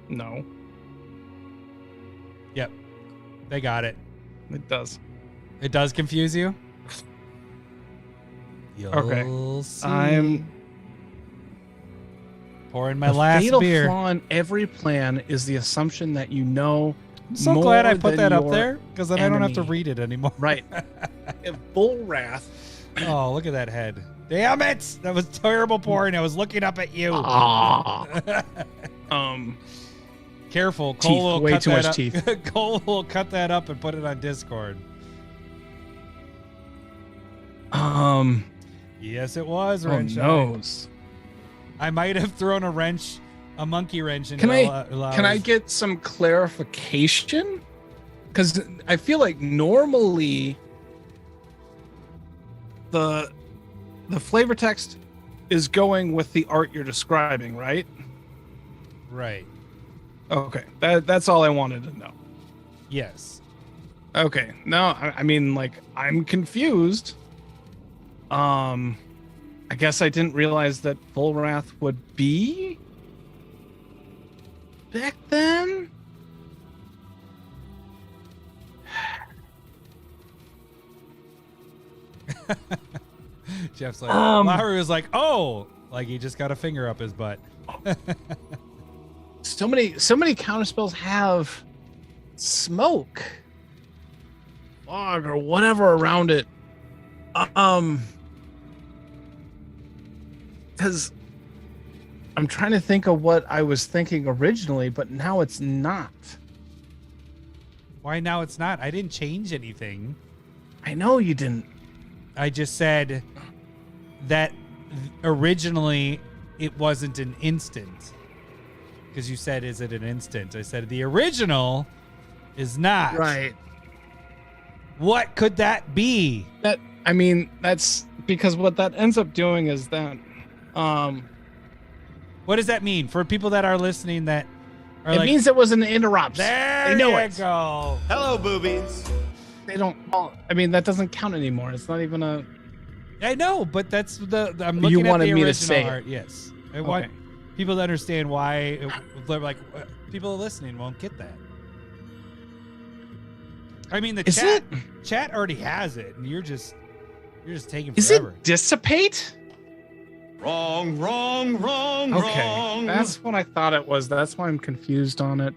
No, Yep. They got it. it does. It does confuse you? Okay. You'll see. I'm pouring my the last fatal beer. flaw in every plan is the assumption that you know. I'm so glad I more put than that up your there because then I don't have to enemy. read it anymore. Right. If Bull Wrath. Oh, look at that head. Damn it. That was terrible pouring. I was looking up at you. Careful. Teeth, Cole will way cut too that much up. teeth. Cole will cut that up and put it on Discord. Yes, it was Oh, wrench. nose. I might have thrown a monkey wrench into Can I get some clarification? Because I feel like normally the flavor text is going with the art you're describing, right? Right. Okay, that's all I wanted to know. Yes. Okay, no, I mean, like, I'm confused. I guess I didn't realize that Full Wrath would be back then. Jeff's like, Lowry was like, oh, like he just got a finger up his butt. So many counterspells have smoke, fog, or whatever around it. Because I'm trying to think of what I was thinking originally, but now it's not. Why now it's not? I didn't change anything. I know you didn't. I just said that originally it wasn't an instant. Because you said, is it an instant? I said the original is not. Right. What could that be? That's because what that ends up doing is that What does that mean for people that are listening that are it like, means it was an interrupt. there They know you it. go. Hello, boobies. They don't. Well, I mean, that doesn't count anymore. It's not even a. I know, but that's I'm looking You at wanted the me to original say it. art. Yes. I want Okay. people to understand why they're like people listening won't get that. I mean, the Is chat already has it, and you're just taking Is forever. it dissipate? Wrong. Okay, that's what I thought it was. That's why I'm confused on it.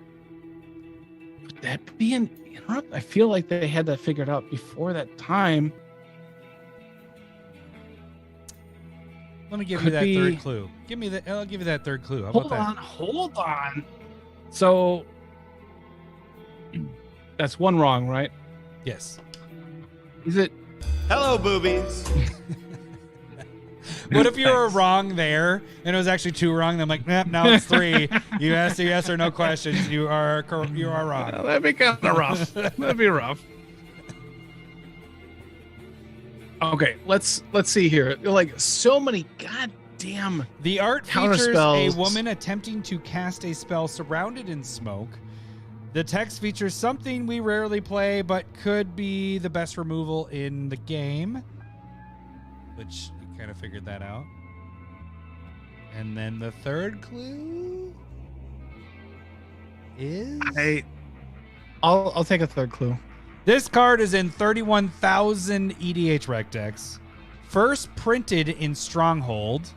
Would that be an interrupt? I feel like they had that figured out before that time. Let me give you Could that be- third clue. I'll give you that third clue. How about Hold on. So that's one wrong, right? that? Yes. Is it? Hello, boobies. What if you were wrong there and it was actually two wrong? Then I'm like, nope, now it's three. You asked a yes or no questions. You are wrong. That'd be kind of rough. That'd be rough. Okay, let's see here. Like so many goddamn. The art features a Counterspells. woman attempting to cast a spell surrounded in smoke. The text features something we rarely play, but could be the best removal in the game. Which you kind of figured that out. And then the third clue is I'll take a third clue. this card is in 31,000 EDH rec decks. First printed in Stronghold.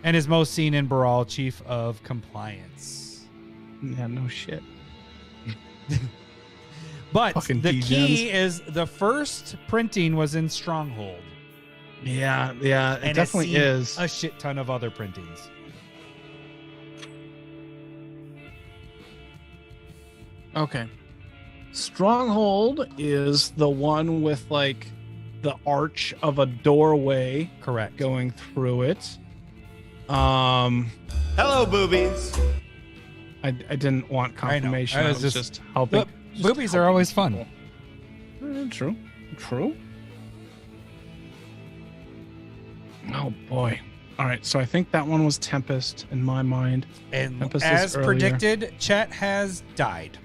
And is most seen in Baral, Chief of Compliance. Yeah, no shit. But Fucking the D-gens. key is the first printing was in Stronghold. Yeah, it And it's definitely seen is. a shit ton of other printings. Okay. Stronghold is the one with like the arch of a doorway Correct. going through it. Hello, boobies. I didn't want confirmation. I I was was just helping. Boobies are always fun. True. Oh boy. All right, so I think that one was Tempest in my mind. And Tempest as is earlier. predicted, Chet has died.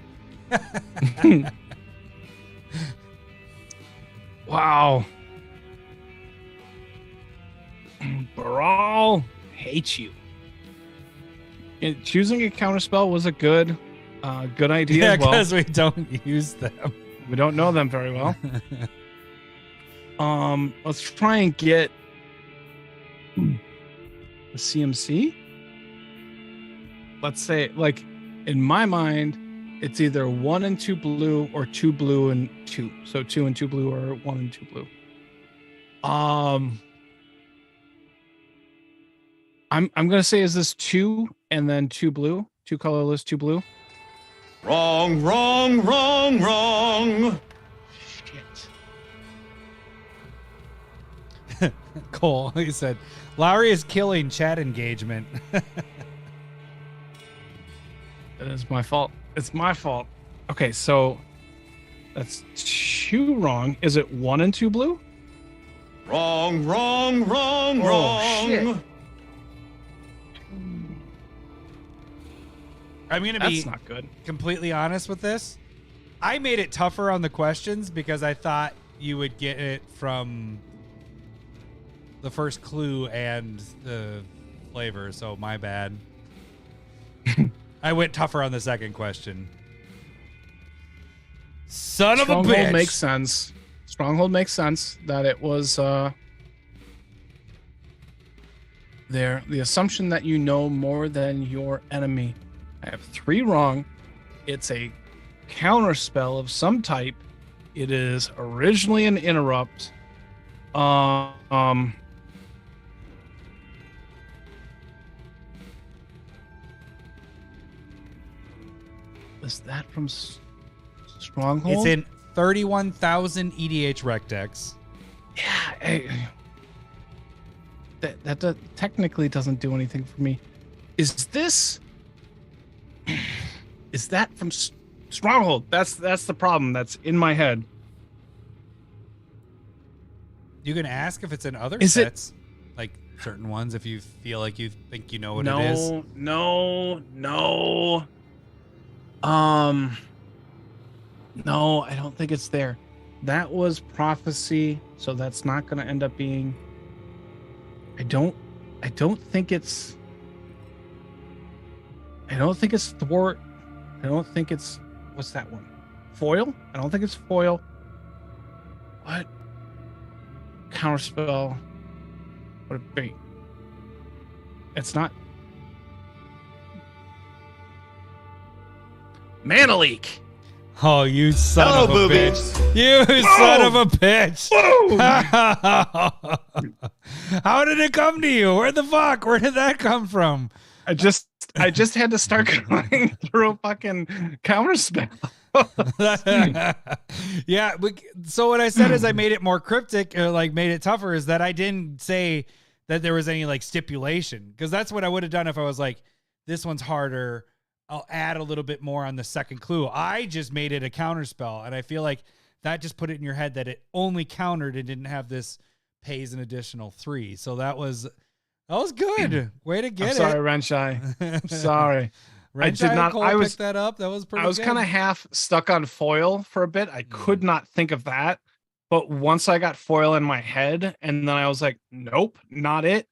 Wow. Baral, hate you. Choosing a counterspell was a good idea Yeah, as well. because we don't use them. We don't know them very well. Let's try and get the CMC. Let's say, like, in my mind, it's either 1 and 2 blue or 2 blue and 2. So 2 and 2 blue or 1 and 2 blue. I'm gonna say, is this 2 and then 2 blue? 2 colorless, 2 blue? Wrong. Shit. Cole, he said, Lowry is killing chat engagement. That is my fault. It's my fault. Okay, so that's 2 wrong. Is it 1 and 2 blue? Wrong. Oh, shit. I'm going to That's be not good. completely honest with this. I made it tougher on the questions because I thought you would get it from the first clue and the flavor, so my bad. I went tougher on the second question. Son of a bitch. Stronghold makes sense. Stronghold makes sense that it was there. The assumption that you know more than your enemy. I have 3 wrong. It's a counter spell of some type. It is originally an interrupt. Is that from Stronghold? It's in 31,000 EDH rec decks. Yeah, that technically doesn't do anything for me. Is that from Stronghold? That's the problem. That's in my head. You can ask if it's in other Is it- sets, like certain ones, if you feel like you think you know what it is. No. No, I don't think it's there. That was prophecy, so that's not going to end up being. I don't think it's. I don't think it's thwart. I don't think it's. What's that one? Foil? I don't think it's foil. What? Counterspell. What a bait. It's not. Mana leak. Oh, you son Hello, of a boobies. bitch. You son of a bitch. How did it come to you? Where the fuck? Where did that come from? I just had to start going through a fucking counterspell. Yeah. So what I said is I made it more cryptic, or like made it tougher, is that I didn't say that there was any like stipulation, because that's what I would have done if I was like, this one's harder, I'll add a little bit more on the second clue. I just made it a counterspell, and I feel like that just put it in your head that it only countered and didn't have this pays an additional 3. So that was good. Way to get Sorry, Renshai. I'm sorry. Renshai I did not. Cole I was picked that up. That was pretty. I was good. kind of half stuck on foil for a bit. I could not think of that. But once I got foil in my head, and then I was like, nope, not it.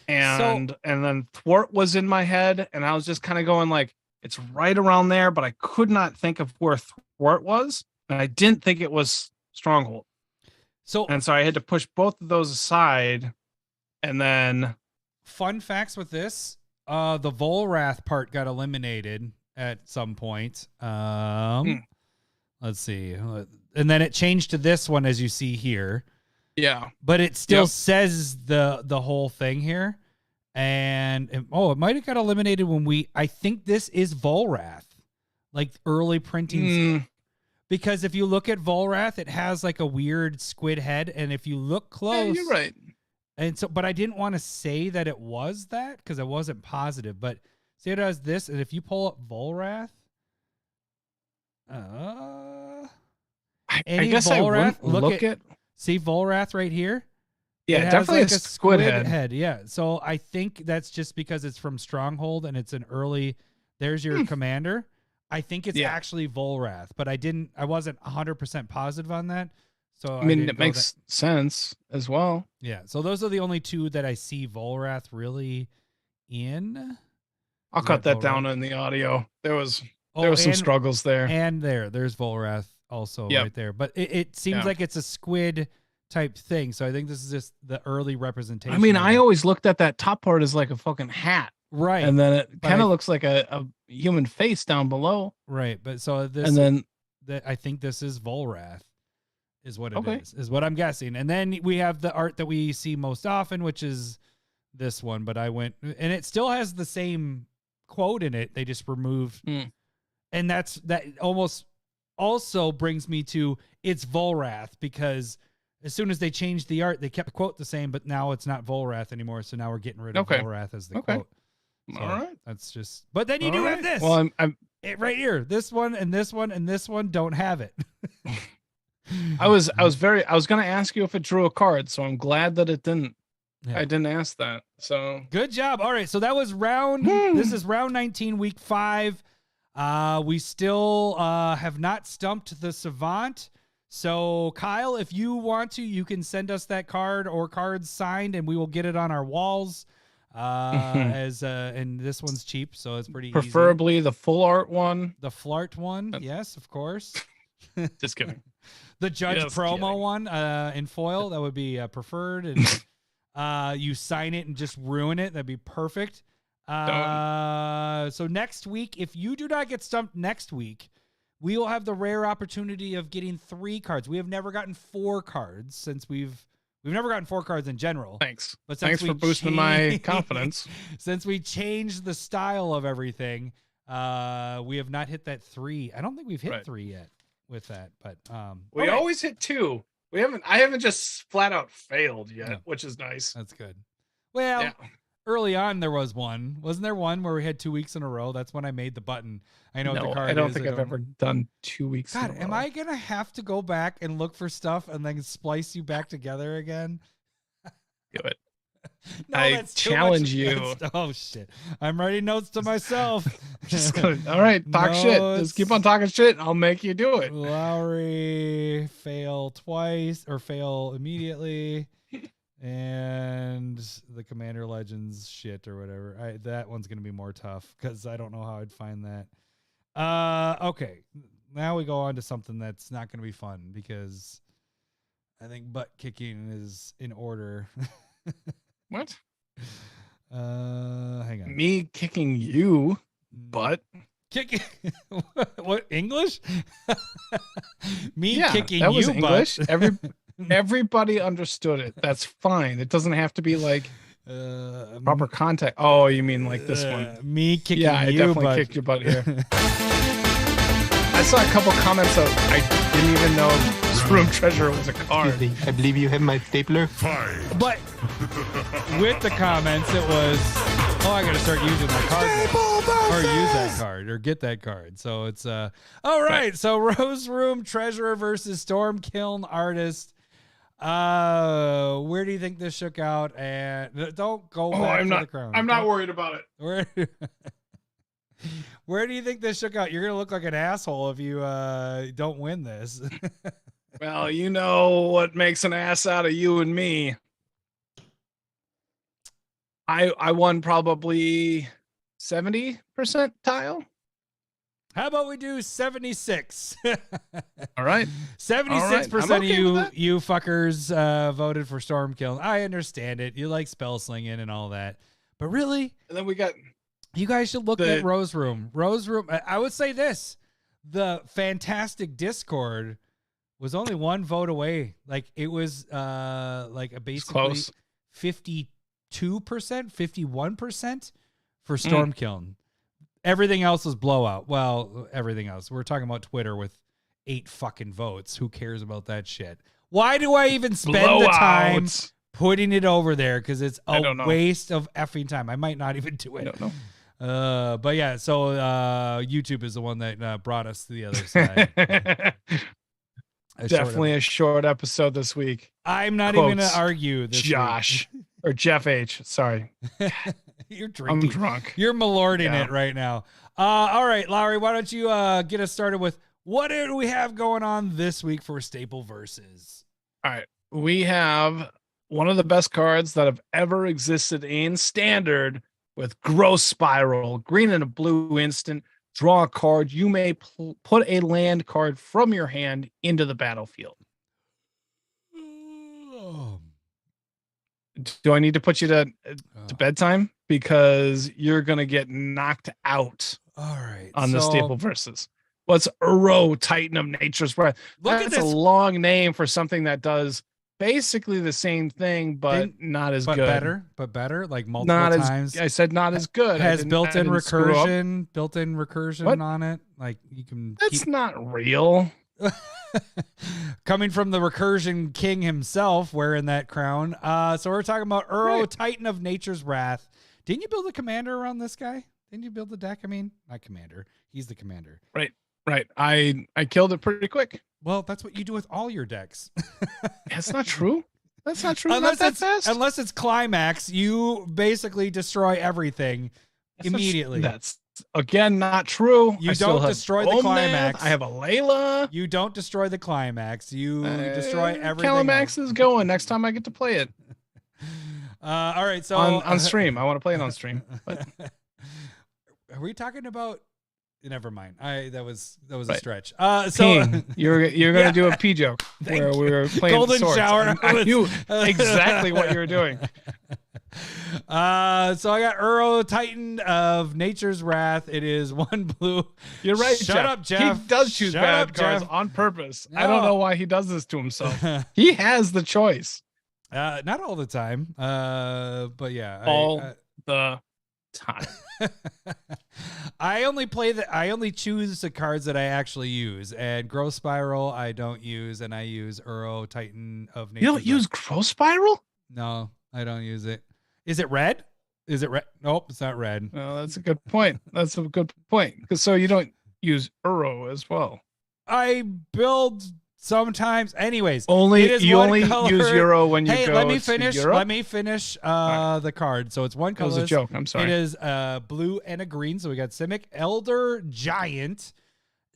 And then thwart was in my head, and I was just kind of going like, it's right around there, but I could not think of where thwart was, and I didn't think it was stronghold. So I had to push both of those aside, and then fun facts with this: the Volrath part got eliminated at some point. Let's see, and then it changed to this one, as you see here. Yeah, but it still says the whole thing here, and it might have got eliminated when I think this is Volrath, like early printings, because if you look at Volrath, it has like a weird squid head, and if you look close, yeah, you're right. And so, but I didn't want to say that it was that because I wasn't positive, but See, it has this, and if you pull up Volrath, I guess Volrath, I wouldn't look at. See Volrath right here? Yeah, it definitely has like a squid head. Yeah, so I think that's just because it's from Stronghold and it's an early. There's your commander. I think it's actually Volrath, but I wasn't 100% positive on that. So I mean, it makes sense as well. Yeah, so those are the only two that I see Volrath really in. I'll cut that down in the audio. There was some struggles there. And there's Volrath also right there. But it seems like it's a squid type thing. So I think this is just the early representation. I mean, I always looked at that top part as like a fucking hat. Right. And then it kind of looks like a human face down below. Right. But so this, and then I think this is Volrath is what it is what I'm guessing. And then we have the art that we see most often, which is this one. But I went, and it still has the same quote in it. They just removed. And that almost also brings me to it's Volrath, because as soon as they changed the art, they kept the quote the same, but now it's not Volrath anymore. So now we're getting rid of Volrath as the quote. So all right. That's just, but then you do have this. Well, I'm right here. This one and this one and this one don't have it. I was going to ask you if it drew a card, so I'm glad that it didn't. Yeah. I didn't ask that. So good job. All right. So that was this is round 19, week 5. We still have not stumped the Savant. So Kyle, if you want to, you can send us that card or cards signed, and we will get it on our walls. And this one's cheap, so it's pretty preferably easy. The full art one. The flart one, yes, of course. Just kidding. The Judge promo one in foil, that would be preferred. And you sign it and just ruin it, that'd be perfect. So next week, if you do not get stumped next week, we will have the rare opportunity of getting 3 cards. We have never gotten 4 cards since we've never gotten 4 cards in general. Thanks. But thanks for boosting my confidence. Since we changed the style of everything, we have not hit that 3. I don't think we've hit 3 yet with that, but we always hit 2. I haven't just flat out failed yet, which is nice. That's good. Well, early on there was one. Wasn't there one where we had 2 weeks in a row? That's when I made the button. I know what the card is. I don't think I've ever done 2 weeks in a row. Am I going to have to go back and look for stuff and then splice you back together again? Do it. No, I challenge you. Oh, shit. I'm writing notes to myself. All right, talk shit. Just keep on talking shit. I'll make you do it. Lowry, fail twice or fail immediately. And the Commander Legends shit or whatever. That one's going to be more tough because I don't know how I'd find that. Okay. Now we go on to something that's not going to be fun because I think butt kicking is in order. What? Hang on. Me kicking you, butt. Kicking what English? Me yeah, kicking that was you, English. butt. Everybody understood it. That's fine. It doesn't have to be like proper context. Oh, you mean like this one? Me kicking you, I definitely kicked your butt here. I saw a couple comments of I didn't even know this room treasure was a card. I believe you have my stapler. But with the comments, it was, I got to start using my card or use that card or get that card. So it's all right. So Rose Room Treasurer versus Storm Kiln Artist. Where do you think this shook out? And don't go back to the crown. I'm not worried about it. Where do you think this shook out? You're gonna look like an asshole if you don't win this. Well, you know what makes an ass out of you and me. I won probably 70% tile. How about we do 76? All right. 76% of you fuckers voted for Storm Kiln. I understand it. You like spell slinging and all that. But really? And then we got... You guys should look at Rose Room. Rose Room, I would say this. The Fantastic Discord was only 1 vote away. Like, it was like a basically 52%, 51% for Storm Kiln. Everything else was blowout. Well, everything else. We're talking about Twitter with 8 fucking votes. Who cares about that shit? Why do I even spend the time putting it over there? Because it's a waste of effing time. I might not even do it. I don't know. But yeah, so YouTube is the one that brought us to the other side. Definitely a short episode this week. I'm not even going to argue this Josh week. Or Jeff H. Sorry. You're drinking. I'm drunk. You're malording it right now. All right, Lowry, why don't you get us started with what do we have going on this week for Staple Versus? All right. We have one of the best cards that have ever existed in Standard with Growth Spiral, green and a blue instant. Draw a card. You may put a land card from your hand into the battlefield. Do I need to put you to bedtime? Because you're going to get knocked out. All right. On the Staple Versus. What's Uro, Titan of Nature's Breath? That's a long name for something that does basically the same thing, but not as good. But better, like multiple times. I said not as good. Has built-in recursion on it. Like you can. That's not real. Coming from the recursion king himself, wearing that crown. So we're talking about Uro, Titan of Nature's Wrath. Didn't you build a commander around this guy? Didn't you build a deck? I mean, not commander. He's the commander. Right. I killed it pretty quick. Well, that's what you do with all your decks. That's not true. That's not true. Unless not that fast. Unless it's climax, you basically destroy everything immediately. That's again not true. You don't destroy the climax. I have a Layla. You don't destroy the climax. You destroy everything. Climax is going next time I get to play it. All right, so on stream, I want to play it on stream. But. Are we talking about? Never mind. That was a stretch. So King, you're gonna do a pee joke where we were playing Golden swords. Shower. I knew exactly what you were doing. So I got Uro, Titan of Nature's Wrath. It is 1 blue. You're right. Shut up, Jeff. He does choose bad cards on purpose. No. I don't know why he does this to himself. He has the choice. Not all the time. But yeah, all the time. I only choose the cards that I actually use, and Growth Spiral I don't use, and I use Uro, Titan of Nature. You don't use Growth Spiral? No, I don't use it. Is it red? Is it red? Nope, it's not red. No, that's a good point. That's a good point. Because so you don't use Uro as well. I build sometimes. Anyways, you only use Uro when you go. Let me finish. Let me finish the card. So it's one color. That was a joke. I'm sorry. It is blue and a green. So we got Simic, Elder Giant.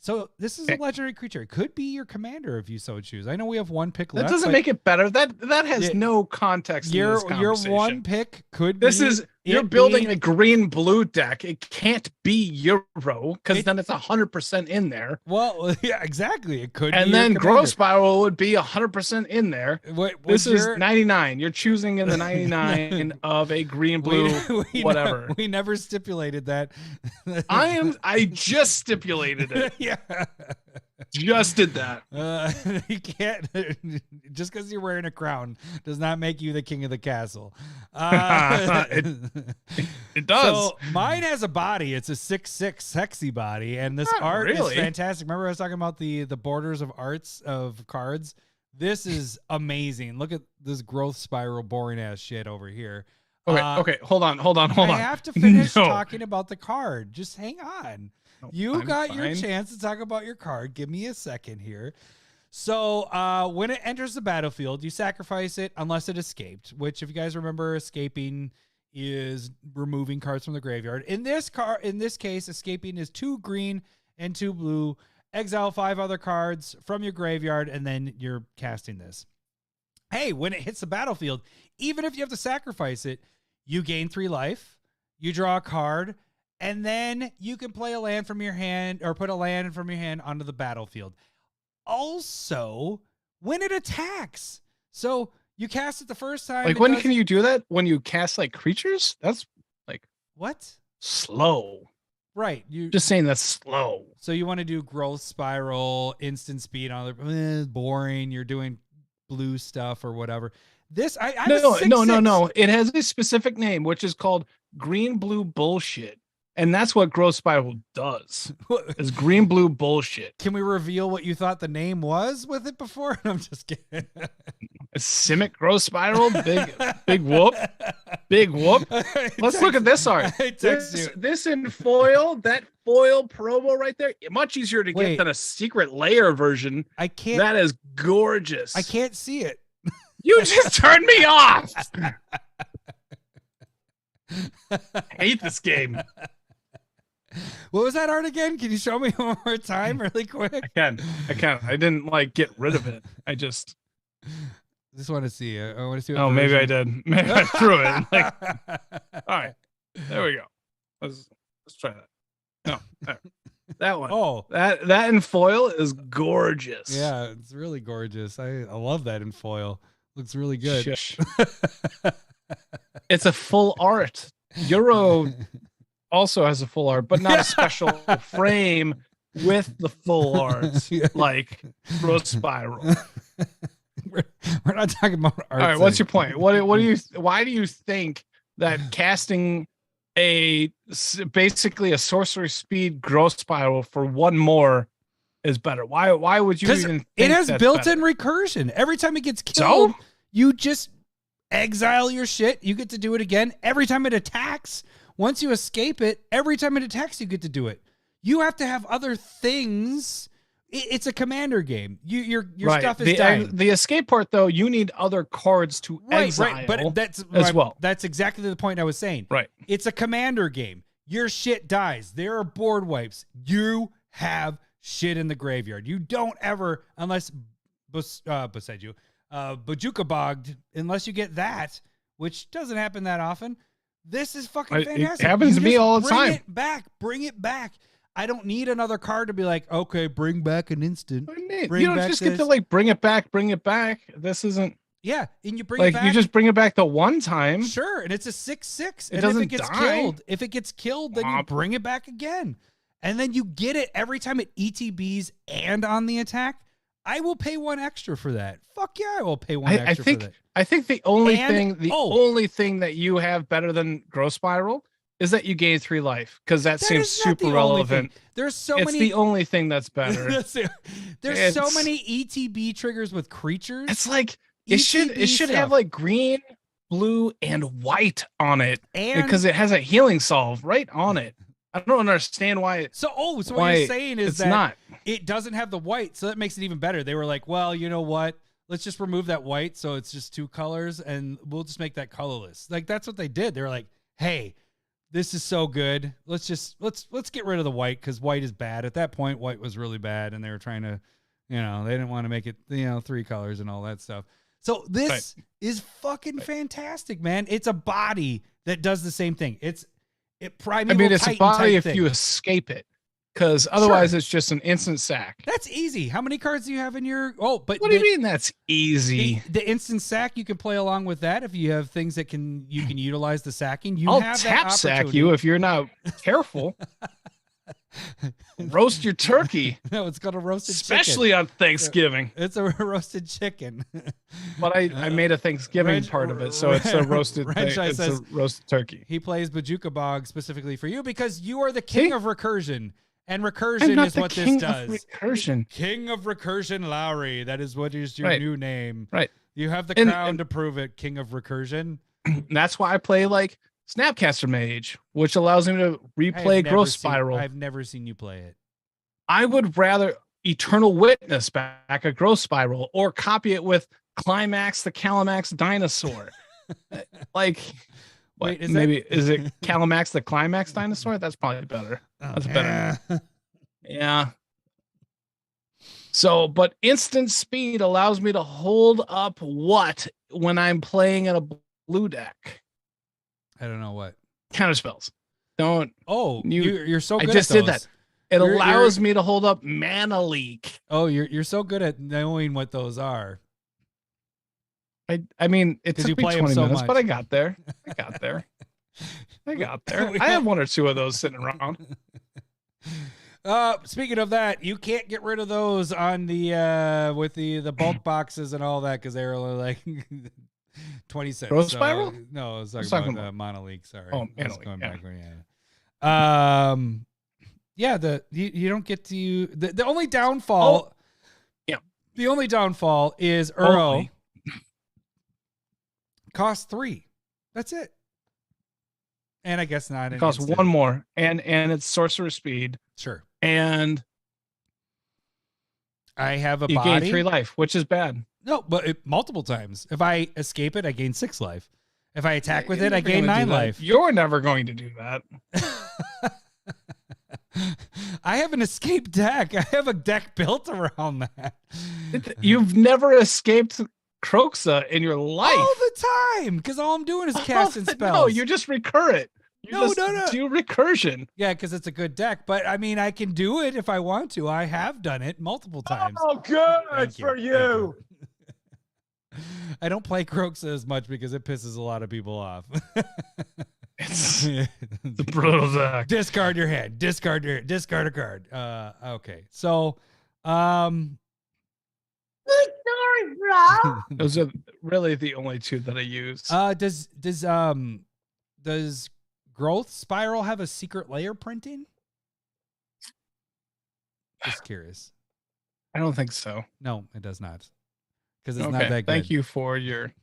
So this is a legendary creature. It could be your commander if you so choose. I know we have one pick left. That doesn't make it better. That has no context. Your one pick could be. You're building a green blue deck. It can't be Euro because then it's 100% in there. Well, yeah, exactly. It could. And then Growth Spiral would be 100% in there. This is 99. You're choosing in the 99 of a green blue whatever. We never stipulated that. I just stipulated it. Yeah. Just did that. You can't just because you're wearing a crown does not make you the king of the castle. It does. So mine has a body. It's a 6'6" sexy body, and this art is fantastic. Remember I was talking about the borders of arts of cards. This is amazing. Look at this Growth Spiral boring ass shit over here. Okay, hold on. I have to finish talking about the card. Just hang on. You got your chance to talk about your card. Give me a second here. So when it enters the battlefield, you sacrifice it unless it escaped, which if you guys remember, escaping is removing cards from the graveyard. In this case, escaping is 2 green and 2 blue. Exile 5 other cards from your graveyard, and then you're casting this. Hey, when it hits the battlefield, even if you have to sacrifice it, you gain 3 life, you draw a card, and then you can play a land from your hand or put a land from your hand onto the battlefield. Also, when it attacks. So you cast it the first time. Like when can you do that? When you cast like creatures? That's like what? Slow. Right. You just saying that's slow. So you want to do Growth Spiral, instant speed, all the boring. You're doing blue stuff or whatever. This No. It has a specific name, which is called green blue bullshit. And that's what Growth Spiral does. Is green blue bullshit. Can we reveal what you thought the name was with it before? I'm just kidding. A Simic Growth Spiral, big whoop. Big whoop. Let's look at this art. This in foil, that foil promo right there, much easier to get than a secret layer version. I can't. That is gorgeous. I can't see it. You just turned me off. I hate this game. What was that art again? Can you show me one more time really quick? I can. I didn't like get rid of it. I just want to see it. I want to see. Oh, maybe I did. Maybe I threw it. Like, all right, there we go. Let's try that. No, that one. Oh, that in foil is gorgeous. Yeah, it's really gorgeous. I love that in foil. Looks really good. Shush. It's a full art. Euro also has a full art, but not a special frame with the full art, like Growth Spiral. We're not talking about art. All right, what's your point? Why do you think that casting basically a sorcery speed Growth Spiral for one more is better? Why would you even think it has that's built-in better? recursion. Every time it gets killed, So? you just exile your shit. You get to do it again. Every time it attacks, once you escape it, every time it attacks, you get to do it. You have to have other things. It's a commander game. Your stuff is dying. The escape part, though, you need other cards to exile. Right, but that's well. That's exactly the point I was saying. Right. It's a commander game. Your shit dies. There are board wipes. You have shit in the graveyard. You don't ever, unless beside you, Bajuka bogged, unless you get that, which doesn't happen that often. This is fucking fantastic. It happens to me all the time. Bring it back. I don't need another card to be like, okay, bring back an instant. You don't just get to like bring it back. This isn't. Yeah, and you bring it back. You just bring it back the one time. Sure, and it's a 6/6. And doesn't if it gets killed, then you bring it back again. And then you get it every time it ETBs and on the attack. I will pay one extra for that. Fuck yeah, I will pay one extra for that. I think the only thing that you have better than Growth Spiral is that you gain 3 life, because that seems super relevant. There's so it's many. the only thing that's better. There's so many ETB triggers with creatures. It's like it should have like green, blue, and white on it, and because it has a healing solve right on it. I don't understand why. So what you're saying is that it doesn't have the white, so that makes it even better. They were like, well, you know what? Let's just remove that white, so it's just 2 colors, and we'll just make that colorless. Like that's what they did. They were like, hey, this is so good. Let's get rid of the white, because white is bad. At that point, white was really bad, and they were trying to, they didn't want to make it, 3 colors and all that stuff. So this is fucking fantastic, man. It's a body that does the same thing. It's a body if you escape it, because otherwise it's just an instant sack. That's easy. How many cards do you have in your? Oh, but what do you mean that's easy? The instant sack, you can play along with that if you have things that you can utilize the sacking. I'll tap sack you if you're not careful. Roast your turkey. No, it's called a roasted especially chicken. On Thanksgiving. It's a roasted chicken. But I made a Thanksgiving part of it, so it's a roasted it's a roasted turkey. He plays Bajuka Bog specifically for you because you are the king of recursion. And recursion is what this does. Recursion. King of Recursion Lowry. That is what is your new name. Right. You have the crown to prove it, King of Recursion. That's why I play like Snapcaster Mage, which allows me to replay Growth Spiral. I've never seen you play it. I would rather Eternal Witness back a Growth Spiral or copy it with Climax the Calamax Dinosaur. Like, wait, is it Calamax the Climax Dinosaur? That's probably better. That's better. Yeah. So, but instant speed allows me to hold up what when I'm playing in a blue deck? I don't know what. Counter spells. Don't. Oh, you're so good I just at those. did that. It allows me to hold up Mana Leak. Oh, you're so good at knowing what those are. I mean, it took me 20 minutes, much. but I got there. I have 1 or 2 of those sitting around. Speaking of that, you can't get rid of those on the with the bulk boxes and all that because they're only like 20 cents. Growth Spiral? No, I was talking about Mana Leak. Sorry. Oh, Mana Leak. Going back. Yeah. You don't get to the only downfall. The only downfall is Uro. Cost 3. That's it. And I guess not. It costs one more, and it's sorcerer speed. Sure. And I have a you body. gain 3 life, which is bad. No, but multiple times. If I escape it, I gain 6 life. If I attack with it, I gain 9 life. You're never going to do that. I have an escape deck. I have a deck built around that. You've never escaped Kroxa in your life. All the time, because all I'm doing is casting spells. No, you just recur it. No. Do recursion. Yeah, because it's a good deck. But I mean, I can do it if I want to. I have done it multiple times. Oh, good for you. I don't play Kroxa as much because it pisses a lot of people off. It's the brutal deck. Discard your hand. Discard a card. Okay. So, Sorry, bro. Those are really the only 2 that I use. Does Growth Spiral have a secret layer printing? Just curious. I don't think so. No, it does not. Because it's not that good. Thank you for your.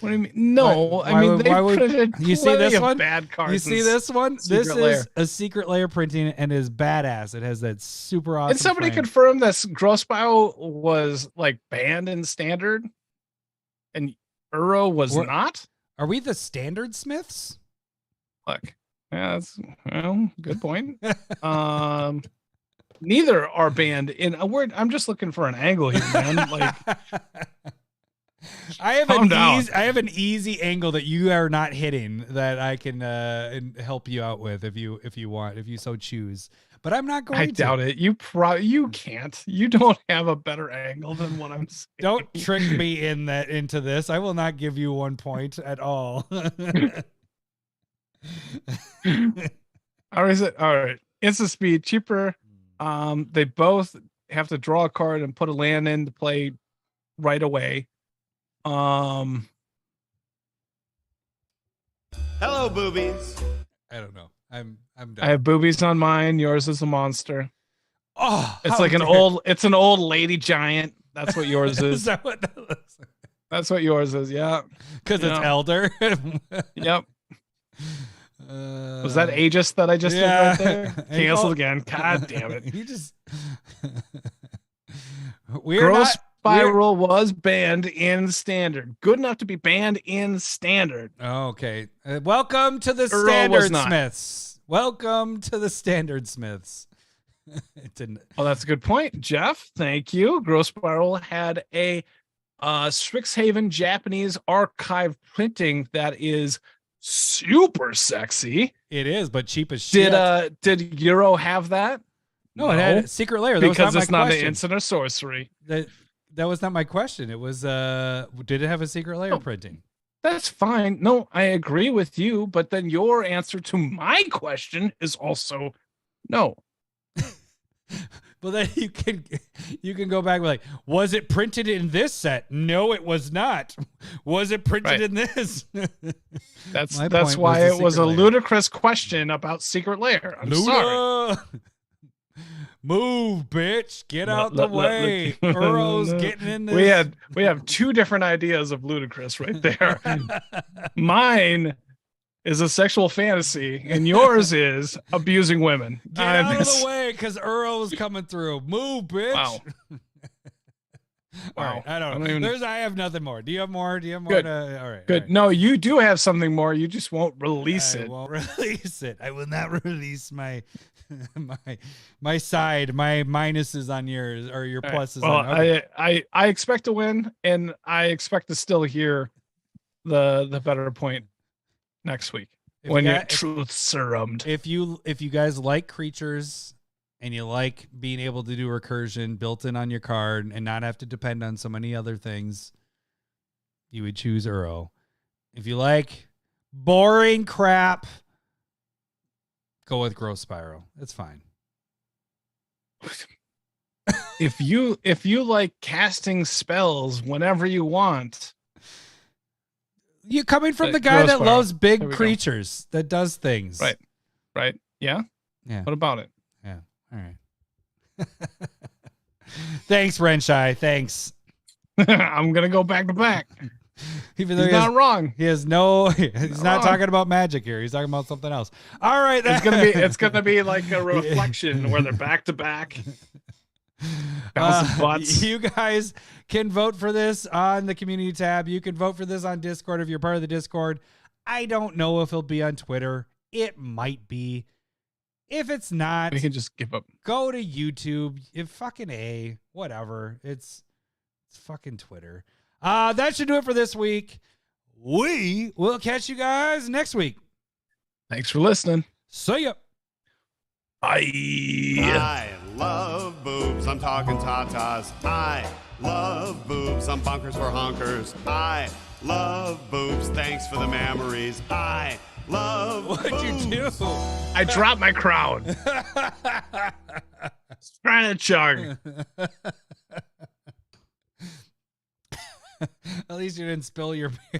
What do you mean? No, I mean they printed you see this one? Bad cards. You see this one? This is a secret layer printing and is badass. It has that super awesome. And somebody frame. confirmed that Grossbile was like banned in standard, and Uro was not. Are we the standard Smiths? Look, yeah, that's good point. Neither are banned in a word. I'm just looking for an angle here, man. Like. I have an easy angle that you are not hitting that I can help you out with if you want, if you so choose. But I'm not going to. I doubt it. You can't. You don't have a better angle than what I'm saying. Don't trick me into this. I will not give you 1 point at all. All right. Instant speed, cheaper. They both have to draw a card and put a land into play right away. Hello, boobies. I don't know. I'm done. I have boobies on mine. Yours is a monster. Oh, it's like it's an old lady giant. That's what yours is. Is that what that looks like? That's what yours is. Yeah. Because it's elder. Yep. Was that ageist that I just did right there? Canceled again. God damn it. You just Spiral was banned in standard. Good enough to be banned in standard. Okay. Welcome to the Standard Smiths. Welcome to the Standard Smiths. Oh, that's a good point, Jeff. Thank you. Gross Spiral had a Strixhaven Japanese archive printing that is super sexy. It is, but cheap as shit. Did Euro have that? No, it had a secret layer. Because it's not an instant or sorcery. That was not my question. It was, did it have a secret layer printing? That's fine. No, I agree with you. But then your answer to my question is also no. Well, then you can go back and be like, was it printed in this set? No, it was not. Was it printed in this? That's why it was a ludicrous question about secret layer. I'm sorry. Move, bitch. Get out the way. Uro's getting in this. We have 2 different ideas of ludicrous right there. Mine is a sexual fantasy, and yours is abusing women. Get out of the way, because Uro's coming through. Move, bitch. Wow. All right, I don't know. I have nothing more. Do you have more? Good. All right. Good. All right. No, you do have something more. You just won't release it. I won't release it. I will not release my my side, my minuses on yours or your pluses. Well, okay. I expect to win, and I expect to still hear the better point next week when you're truth serummed. If you guys like creatures and you like being able to do recursion built in on your card and not have to depend on so many other things, you would choose Uro. If you like boring crap, go with Gross Spiral. It's fine. If you like casting spells whenever you want, you coming from the guy that loves big creatures that does things, right? Yeah. What about it? Yeah. All right. Thanks, Renshai. Thanks. I'm gonna go back to back. Even though he's not wrong. He's not talking about magic here. He's talking about something else. All right. It's gonna be like a reflection where they're back to back. Butts. You guys can vote for this on the community tab. You can vote for this on Discord if you're part of the Discord. I don't know if it'll be on Twitter. It might be. If it's not, we can just give up. Go to YouTube. Whatever. It's fucking Twitter. That should do it for this week. We will catch you guys next week. Thanks for listening. See ya. Bye. I love boobs. I'm talking tatas. I love boobs. I'm bunkers for honkers. I love boobs. Thanks for the memories. I love What'd boobs. you do? I dropped my crown. Trying to chug. At least you didn't spill your beer.